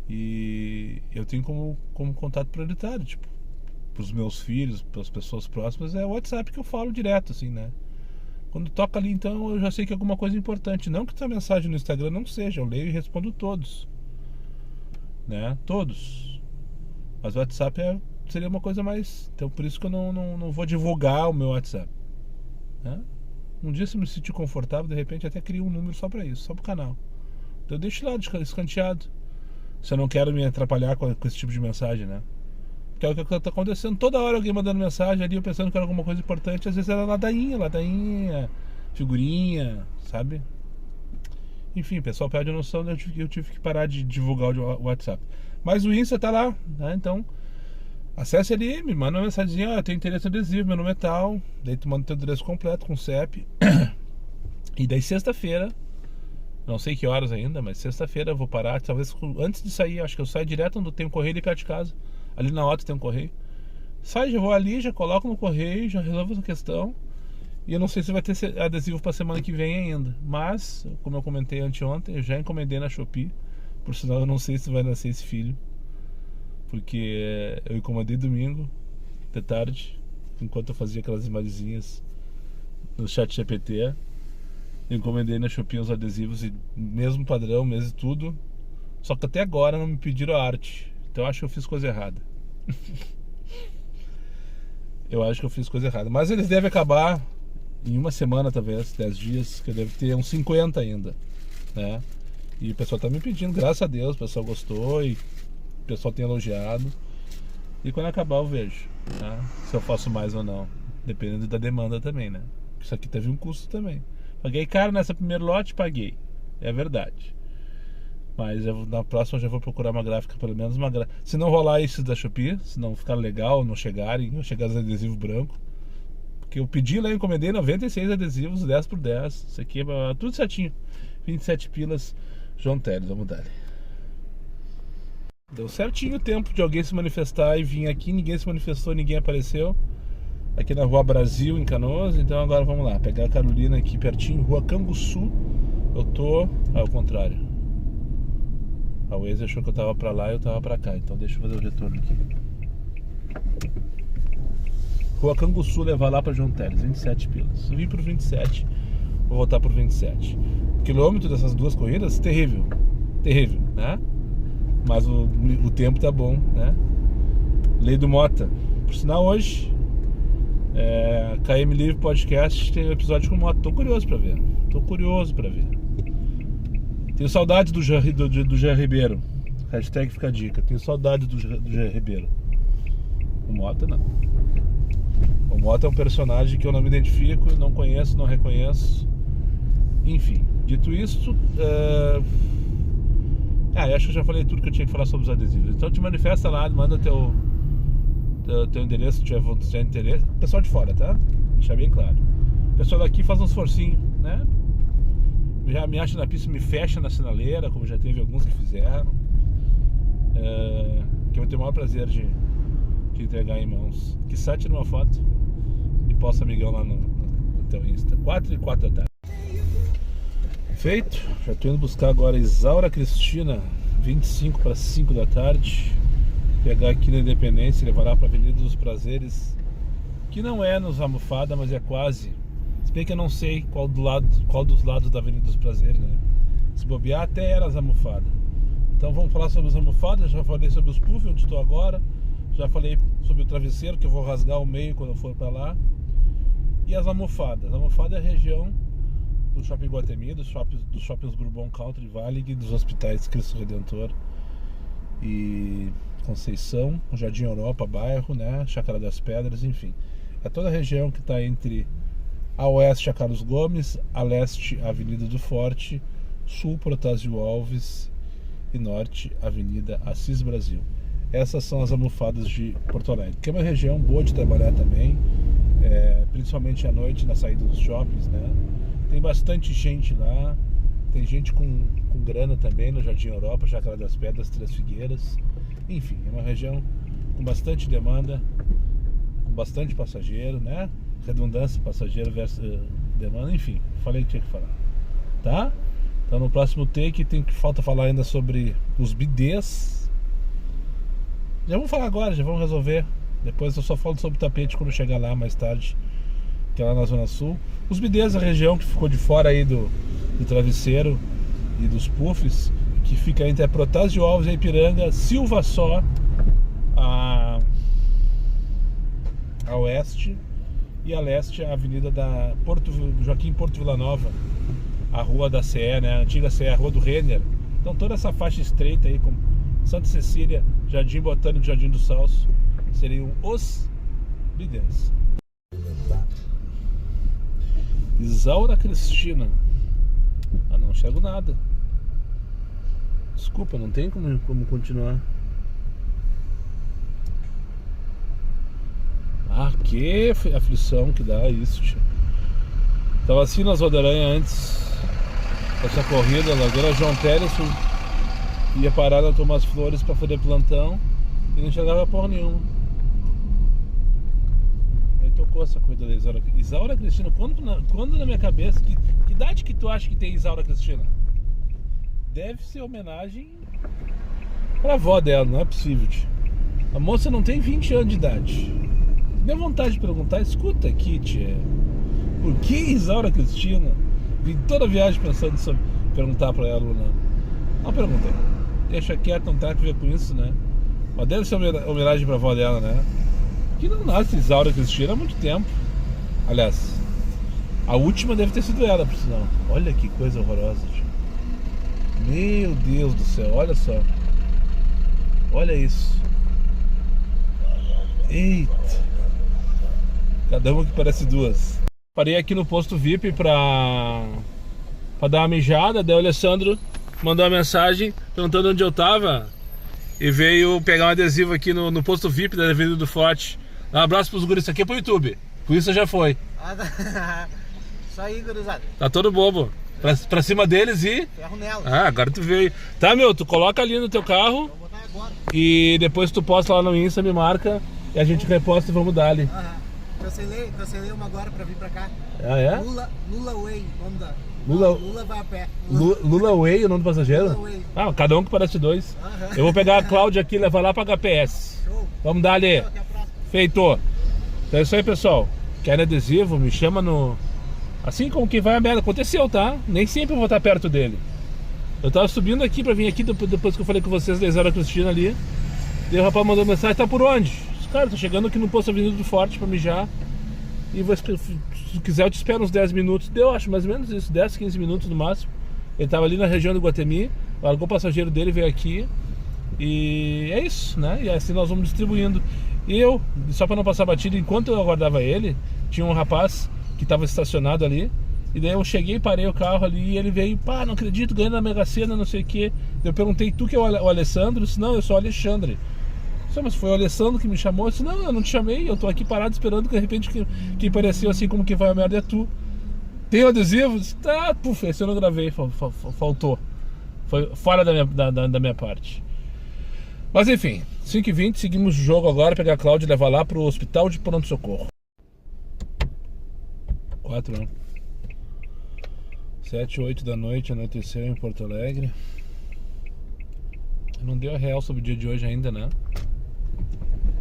E eu tenho como contato prioritário, tipo, pros meus filhos, pras pessoas próximas, é o WhatsApp que eu falo direto, assim, né? Quando toca ali, então, eu já sei que é alguma coisa importante. Não que essa mensagem no Instagram não seja, eu leio e respondo todos, né? Todos. Mas o WhatsApp seria uma coisa mais... Então, por isso que eu não vou divulgar o meu WhatsApp, né? Um dia, se eu me sentir confortável, de repente até crio um número só pra isso, só pro canal. Então eu deixo lá escanteado, se eu não quero me atrapalhar com esse tipo de mensagem, né? Que é o que tá acontecendo. Toda hora alguém mandando mensagem ali, eu pensando que era alguma coisa importante. Às vezes era ladainha, figurinha, sabe? Enfim, o pessoal perde a noção, eu tive que parar de divulgar o WhatsApp. Mas o Insta tá lá, né? Então acesse ali, me manda uma mensagenzinha, eu tenho interesse no adesivo, meu nome é tal. Daí tu manda o teu endereço completo com CEP. E daí sexta-feira, não sei que horas ainda, mas sexta-feira eu vou parar, talvez antes de sair, acho que eu saio direto onde tem um correio ali perto de casa. Ali na Otto tem um correio. Já vou ali, já coloco no correio, já resolvo essa questão. E eu não sei se vai ter adesivo pra semana que vem ainda. Mas, como eu comentei anteontem, eu já encomendei na Shopee. Por sinal, eu não sei se vai nascer esse filho, porque eu encomendei domingo de tarde, enquanto eu fazia aquelas imagenzinhas no chat GPT. Eu encomendei na Shopee os adesivos e mesmo padrão, mesmo tudo. Só que até agora não me pediram a arte. Então eu acho que eu fiz coisa errada. Eu acho que eu fiz coisa errada. Mas eles devem acabar em uma semana, talvez, 10 dias, que eu devo ter uns 50 ainda, né? E o pessoal tá me pedindo, graças a Deus, o pessoal gostou e o pessoal tem elogiado. E quando acabar eu vejo, né? Se eu faço mais ou não. Dependendo da demanda também, né? Isso aqui teve um custo também. Paguei caro nessa primeiro lote, paguei. É verdade. Mas na próxima eu já vou procurar uma gráfica, pelo menos uma gráfica. Se não rolar isso da Shopee, se não ficar legal, não chegarem, não chegar os adesivos brancos. Porque eu pedi lá, encomendei 96 adesivos, 10 por 10. Isso aqui é tudo certinho. 27 pilas, João Teles, vamos dar. Deu certinho o tempo de alguém se manifestar e vir aqui, ninguém se manifestou, ninguém apareceu. Aqui na Rua Brasil, em Canoas. Então agora vamos lá, pegar a Carolina aqui pertinho, Rua Canguçu. Eu tô ao contrário. A Waze achou que eu tava pra lá e eu tava pra cá. Então deixa eu fazer o retorno aqui. Rua Canguçu, levar lá pra João Teles, 27 pilas. Eu vim por 27, vou voltar por 27. O quilômetro dessas duas corridas, terrível. Terrível, né? Mas o tempo tá bom, né? Lei do Mota. Por sinal, hoje KM Livre Podcast tem um episódio com moto. Tô curioso pra ver. Tenho saudades do Jean Ribeiro. Hashtag fica a dica. Tenho saudades do Jean Ribeiro. O Mota não. O Mota é um personagem que eu não me identifico, não conheço, não reconheço. Enfim, dito isso, eu acho que eu já falei tudo que eu tinha que falar sobre os adesivos. Então te manifesta lá, manda teu endereço se tiver interesse. Pessoal de fora, tá? Deixar bem claro. O pessoal daqui faz um esforcinho, né? Já me acha na pista, me fecha na sinaleira, como já teve alguns que fizeram. Que eu vou ter o maior prazer de entregar em mãos. Que tire uma foto e posta amigão lá no teu Insta. 4h04 da tarde. Feito. Já tô indo buscar agora Isaura Cristina, 25 para 5 da tarde. Pegar aqui na Independência e levar lá para Avenida dos Prazeres, que não é nos Almofada, mas é quase. Se bem que eu não sei qual dos lados da Avenida dos Prazeres, né? Se bobear, até era as Almofadas. Então vamos falar sobre as almofadas. Já falei sobre os puffs, onde estou agora. Já falei sobre o travesseiro, que eu vou rasgar o meio quando eu for para lá. E as almofadas. A almofada é a região do Shopping Guatemi, dos shoppings Bourbon Country, Valig, dos hospitais Cristo Redentor e Conceição, Jardim Europa, bairro, né? Chácara das Pedras, enfim. É toda a região que está entre a oeste a Carlos Gomes, a leste a Avenida do Forte, sul Protásio Alves e norte Avenida Assis Brasil. Essas são as almofadas de Porto Alegre, que é uma região boa de trabalhar também, principalmente à noite na saída dos shoppings, né? Tem bastante gente lá, tem gente com grana também no Jardim Europa, Chácara das Pedras, Três Figueiras. Enfim, é uma região com bastante demanda, com bastante passageiro, né? Redundância, passageiro versus demanda, enfim, falei o que tinha que falar, tá? Então no próximo take falta falar ainda sobre os bidês. Já vamos falar agora, já vamos resolver. Depois eu só falo sobre o tapete quando chegar lá mais tarde, que é lá na Zona Sul. Os bidês, a região que ficou de fora aí do travesseiro e dos puffs, que fica entre a Protásio Alves e a Ipiranga, Silva Só a oeste, e a leste a avenida da Joaquim Porto Vila Nova, a rua da CE, né? A antiga CE, a rua do Renner. Então toda essa faixa estreita aí com Santa Cecília, Jardim Botânico, Jardim do Salso, seriam os bidês. Isaura Cristina. Não enxergo nada. Desculpa, não tem como continuar. Que aflição que dá isso, tio. Tava assim nas Rodaranha antes dessa corrida, Lagoa João Teles, ia parar na Tomás Flores pra fazer plantão e não enxergava porra nenhuma. Aí tocou essa corrida da Isaura. Isaura Cristina, quando na minha cabeça, que idade que tu acha que tem Isaura Cristina? Deve ser homenagem pra avó dela, não é possível, tio. A moça não tem 20 anos de idade. Deu vontade de perguntar, escuta aqui, tia. Por que Isaura Cristina? Vim toda a viagem pensando sobre perguntar pra ela, não perguntei. Deixa quieto, não tem nada a ver com isso, né? Mas deve ser homenagem pra avó dela, né? Que não nasce Isaura Cristina há muito tempo. Aliás, a última deve ter sido ela, por sinal. Olha que coisa horrorosa, tio. Meu Deus do céu, olha só. Olha isso. Eita. Cada uma que parece duas. Parei aqui no posto VIP pra dar uma mijada. Daí o Alessandro mandou uma mensagem perguntando onde eu tava e veio pegar um adesivo aqui no posto VIP da Avenida do Forte. Dá um abraço pros guris. Isso aqui é pro YouTube. Por isso já foi. Só aí, gurizada. Tá todo bobo. Pra cima deles e... Ferro nela. Ah, agora tu veio. Tá, meu, tu coloca ali no teu carro Vou botar agora. e depois tu posta lá no Insta, me marca e a gente reposta e vamos dar ali. Cancelei uma agora pra vir pra cá. Ah, é? Lula Way, nome da... Lula- Lula vai a pé. Lula Way, o nome do passageiro? Lula Way. Ah, cada um que parece dois. Aham. Eu vou pegar a Cláudia aqui e levar lá pra HPS. Show. Vamos dar ali. Até a próxima. Feito. Então é isso aí, pessoal. Quer adesivo, me chama no... Assim como que vai a merda. Aconteceu, tá? Nem sempre eu vou estar perto dele. Eu tava subindo aqui pra vir aqui depois que eu falei com vocês da Isaura Cristina ali. E o rapaz mandou mensagem, tá por onde? Cara, tô chegando aqui no posto Avenida do Forte pra mijar. E se quiser eu te espero uns 10 minutos. Deu, acho mais ou menos isso, 10, 15 minutos no máximo. Ele tava ali na região do Guatemi, largou o passageiro dele, veio aqui. E é isso, né? E assim nós vamos distribuindo. E eu, só pra não passar batido, enquanto eu aguardava ele, tinha um rapaz que tava estacionado ali. E daí eu cheguei, parei o carro ali e ele veio, pá, não acredito, ganhando na Mega Sena, não sei o que. Eu perguntei, tu que é o Alessandro? Eu disse, não, eu sou o Alexandre. Eu disse, mas foi o Alessandro que me chamou? Eu disse, não, eu não te chamei, eu tô aqui parado esperando que de repente que pareceu assim como que vai a merda é tu. Tem o adesivo? Eu disse, tá, puf, esse eu não gravei, faltou. Foi fora da minha parte. Mas enfim, 5h20, seguimos o jogo agora, pegar a Cláudia e levar lá pro hospital de pronto-socorro. 4, né? 7, 8 da noite, anoiteceu em Porto Alegre. Não deu a real sobre o dia de hoje ainda, né?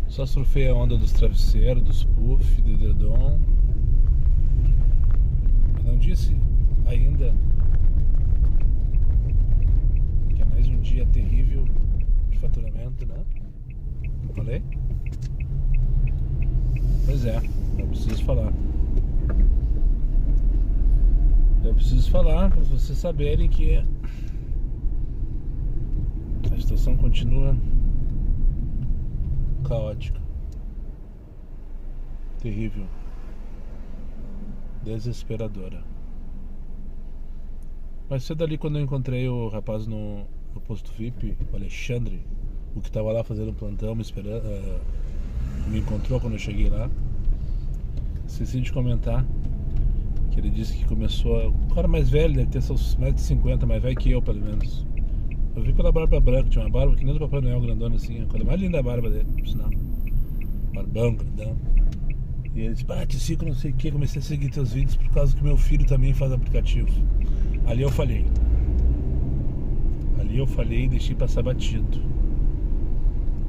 Só surfei a onda dos travesseiros, dos puff, do edredom. Eu não disse ainda que é mais um dia terrível de faturamento, né? Falei? Pois é, eu preciso falar. Eu preciso falar para vocês saberem que a situação continua caótica, terrível, desesperadora. Mas cedo ali, quando eu encontrei o rapaz no posto VIP, o Alexandre, o que estava lá fazendo um plantão me esperando, me encontrou quando eu cheguei lá. Esqueci de comentar que ele disse que começou. O cara mais velho, deve ter seus mais de 50, mais velho que eu, pelo menos. Eu vi pela barba branca, tinha uma barba que nem do Papai Noel grandona assim, a coisa mais linda da barba dele, por sinal. Barbão, grandão. E ele disse, te sigo não sei o que, comecei a seguir teus vídeos por causa que meu filho também faz aplicativo. Ali eu falhei e deixei passar batido.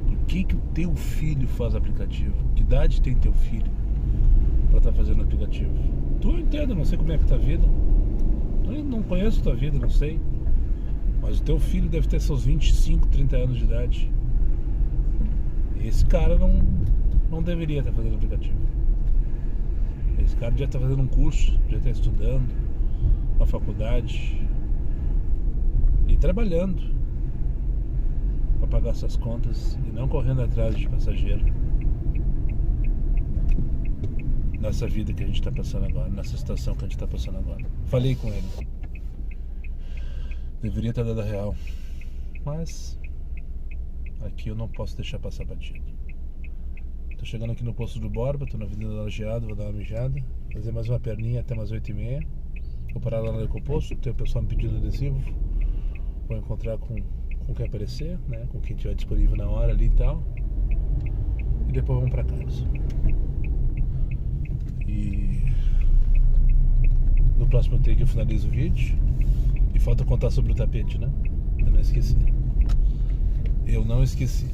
Por que o teu filho faz aplicativo? Que idade tem teu filho pra estar fazendo aplicativo? Tu eu entendo, não sei como é que tá a vida. Eu não conheço a tua vida, não sei. Mas o teu filho deve ter seus 25, 30 anos de idade. E esse cara não deveria estar fazendo aplicativo. Esse cara já está fazendo um curso, já está estudando, uma faculdade e trabalhando para pagar essas contas e não correndo atrás de passageiro. Nessa vida que a gente está passando agora, nessa situação que a gente está passando agora. Falei com ele. Deveria ter dado a real. Mas aqui eu não posso deixar passar batido. Tô chegando aqui no posto do Borba, tô na Avenida Lajeado, vou dar uma mijada, fazer mais uma perninha até umas 8h30. Vou parar lá no Ecoposto, tem o pessoal me pedindo adesivo. Vou encontrar com quem aparecer, né? Com quem estiver disponível na hora ali e tal. E depois vamos pra casa. E no próximo take eu finalizo o vídeo. E falta contar sobre o tapete, né? esqueci. Eu não esqueci.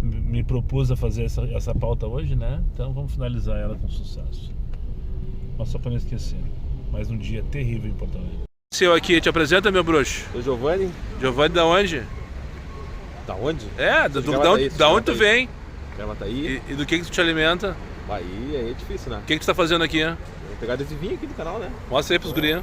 Me propus a fazer essa pauta hoje, né? Então vamos finalizar ela com sucesso. Mas só para não esquecer. Mais um dia terrível em Porto Alegre. Seu aqui, te apresenta, meu bruxo. Sou Giovanni. Giovanni da onde? Da onde? É, da onde tu vem? Gravataí. E do que tu te alimenta? Aí é difícil, né? O que tu tá fazendo aqui? Vou pegar esse vinho aqui do canal, né? Mostra aí pros guria.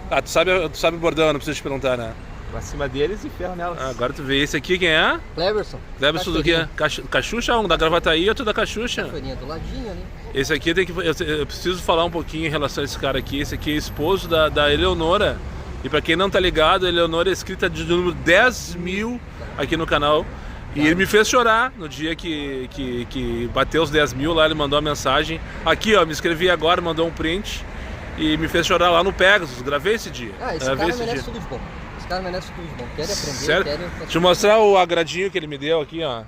Ah, tu sabe o bordão, não precisa te perguntar, né? Pra cima deles e ferro nelas. Ah, agora tu vê. Esse aqui quem é? Cleverson. Cleverson do quê? Cachucha? Um da Gravataí e outro da Cachucha. Cachoeirinha do ladinho ali. Esse aqui tem que. Eu preciso falar um pouquinho em relação a esse cara aqui. Esse aqui é esposo da Eleonora. E pra quem não tá ligado, a Eleonora é inscrita de número 10.000 aqui no canal. E ele me fez chorar no dia que bateu os 10.000 lá, ele mandou uma mensagem. Aqui, ó, me inscrevi agora, mandou um print. E me fez chorar lá no Pegasus. Gravei esse dia. Ah, esse cara merece tudo de bom. Esse cara merece tudo de bom. Quer aprender, Sério? quer... Deixa eu mostrar o agradinho que ele me deu aqui, ó.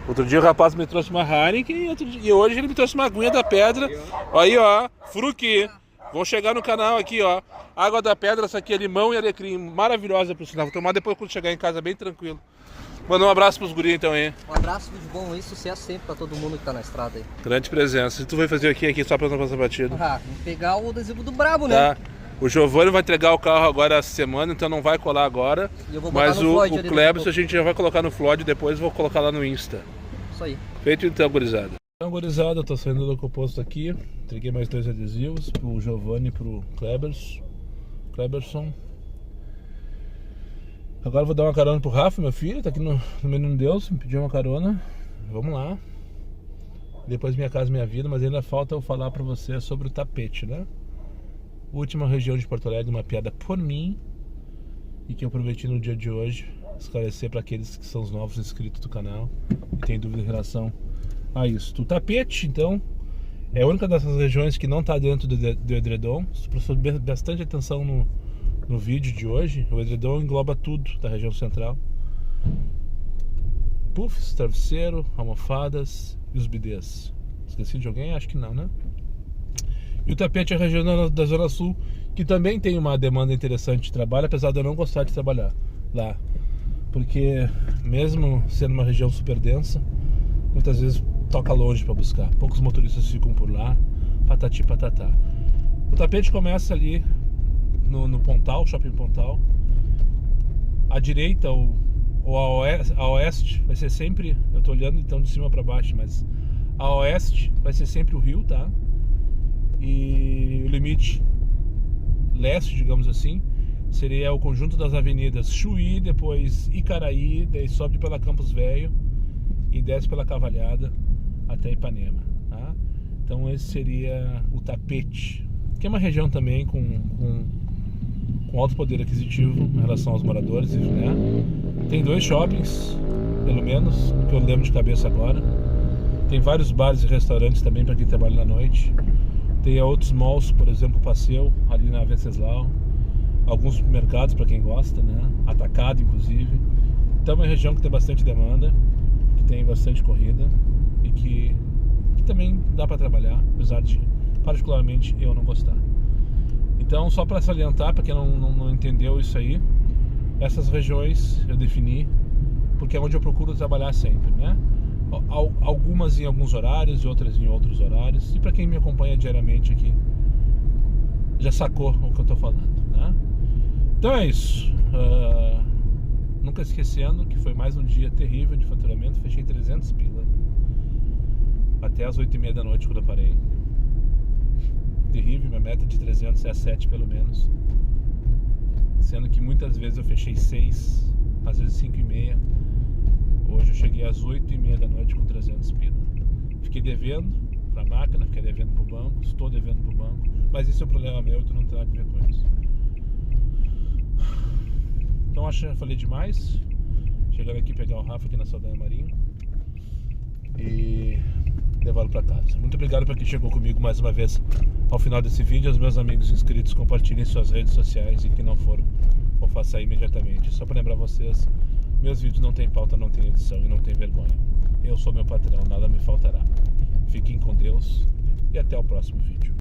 Outro dia o rapaz me trouxe uma Heineken e hoje ele me trouxe uma aguinha da pedra. Aí, ó, fruque. Vão chegar no canal aqui, ó. Água da pedra, essa aqui é limão e alecrim. Maravilhosa, por sinal. Vou tomar depois quando chegar em casa, bem tranquilo. Mandar um abraço pros guris então aí. Um abraço, tudo de bom aí. Sucesso sempre pra todo mundo que tá na estrada aí. Grande presença. E tu vai fazer aqui só pra não passar batido? Ah, vamos pegar o adesivo do Brabo, né? Tá. O Giovanni vai entregar o carro agora essa semana, então não vai colar agora. E eu vou botar mas no Floyd o ali Clebson daqui a gente já vai colocar no Floyd, depois vou colocar lá no Insta. Isso aí. Feito então, gurizada. Então, gurizada, eu tô saindo do composto aqui. Entreguei mais 2 adesivos pro Giovanni e pro Cleberson. Agora eu vou dar uma carona pro Rafa, meu filho, tá aqui no Menino Deus, me pediu uma carona. Vamos lá. Depois Minha Casa Minha Vida, mas ainda falta eu falar pra você sobre o tapete, né? Última região de Porto Alegre mapeada por mim e que eu prometi no dia de hoje esclarecer para aqueles que são os novos inscritos do canal e tem dúvida em relação a isso. O tapete, então, é a única dessas regiões que não está dentro do edredom. Se prestou bastante atenção no vídeo de hoje, o edredom engloba tudo da região central: puffs, travesseiro, almofadas e os bidês. Esqueci de alguém? Acho que não, né? E o tapete é a região da Zona Sul, que também tem uma demanda interessante de trabalho, apesar de eu não gostar de trabalhar lá. Porque mesmo sendo uma região super densa, muitas vezes toca longe para buscar. Poucos motoristas ficam por lá, patati patatá. O tapete começa ali no Pontal, Shopping Pontal. À direita ou a oeste vai ser sempre, eu tô olhando então de cima para baixo, mas a oeste vai ser sempre o rio, tá? E o limite leste, digamos assim, seria o conjunto das avenidas Chuí, depois Icaraí, daí sobe pela Campos Velho e desce pela Cavalhada até Ipanema, tá? Então esse seria o tapete, que é uma região também com alto poder aquisitivo em relação aos moradores, né? Tem 2 shoppings, pelo menos, que eu lembro de cabeça agora. Tem vários bares e restaurantes também para quem trabalha na noite. Tem outros malls, por exemplo, o Passeio, ali na Venceslau. Alguns supermercados para quem gosta, né? Atacado, inclusive. Então é uma região que tem bastante demanda, que tem bastante corrida e que também dá para trabalhar, apesar de, particularmente, eu não gostar. Então, só para salientar, para quem não entendeu isso aí, essas regiões eu defini porque é onde eu procuro trabalhar sempre, né? Algumas em alguns horários e outras em outros horários. E para quem me acompanha diariamente aqui, já sacou o que eu estou falando, né? Então é isso. Nunca esquecendo que foi mais um dia terrível de faturamento. Fechei 300 pila até as 8h30 da noite quando eu parei. Terrível, minha meta de 300 é a 7 pelo menos. Sendo que muitas vezes eu fechei 6, às vezes 5h30. Hoje eu cheguei às 8h30 da noite com 300 pila. Fiquei devendo pra máquina, fiquei devendo pro banco, estou devendo pro banco. Mas isso é um problema meu, tu não tem nada a ver com isso. Então acho que já falei demais. Chegando aqui pegar o Rafa aqui na Saldanha Marinho e levá-lo para casa. Muito obrigado para quem chegou comigo mais uma vez ao final desse vídeo. Aos meus amigos inscritos, compartilhem suas redes sociais, e que não foram, vou fazer imediatamente. Só para lembrar vocês, meus vídeos não tem pauta, não tem edição e não tem vergonha. Eu sou meu patrão, nada me faltará. Fiquem com Deus e até o próximo vídeo.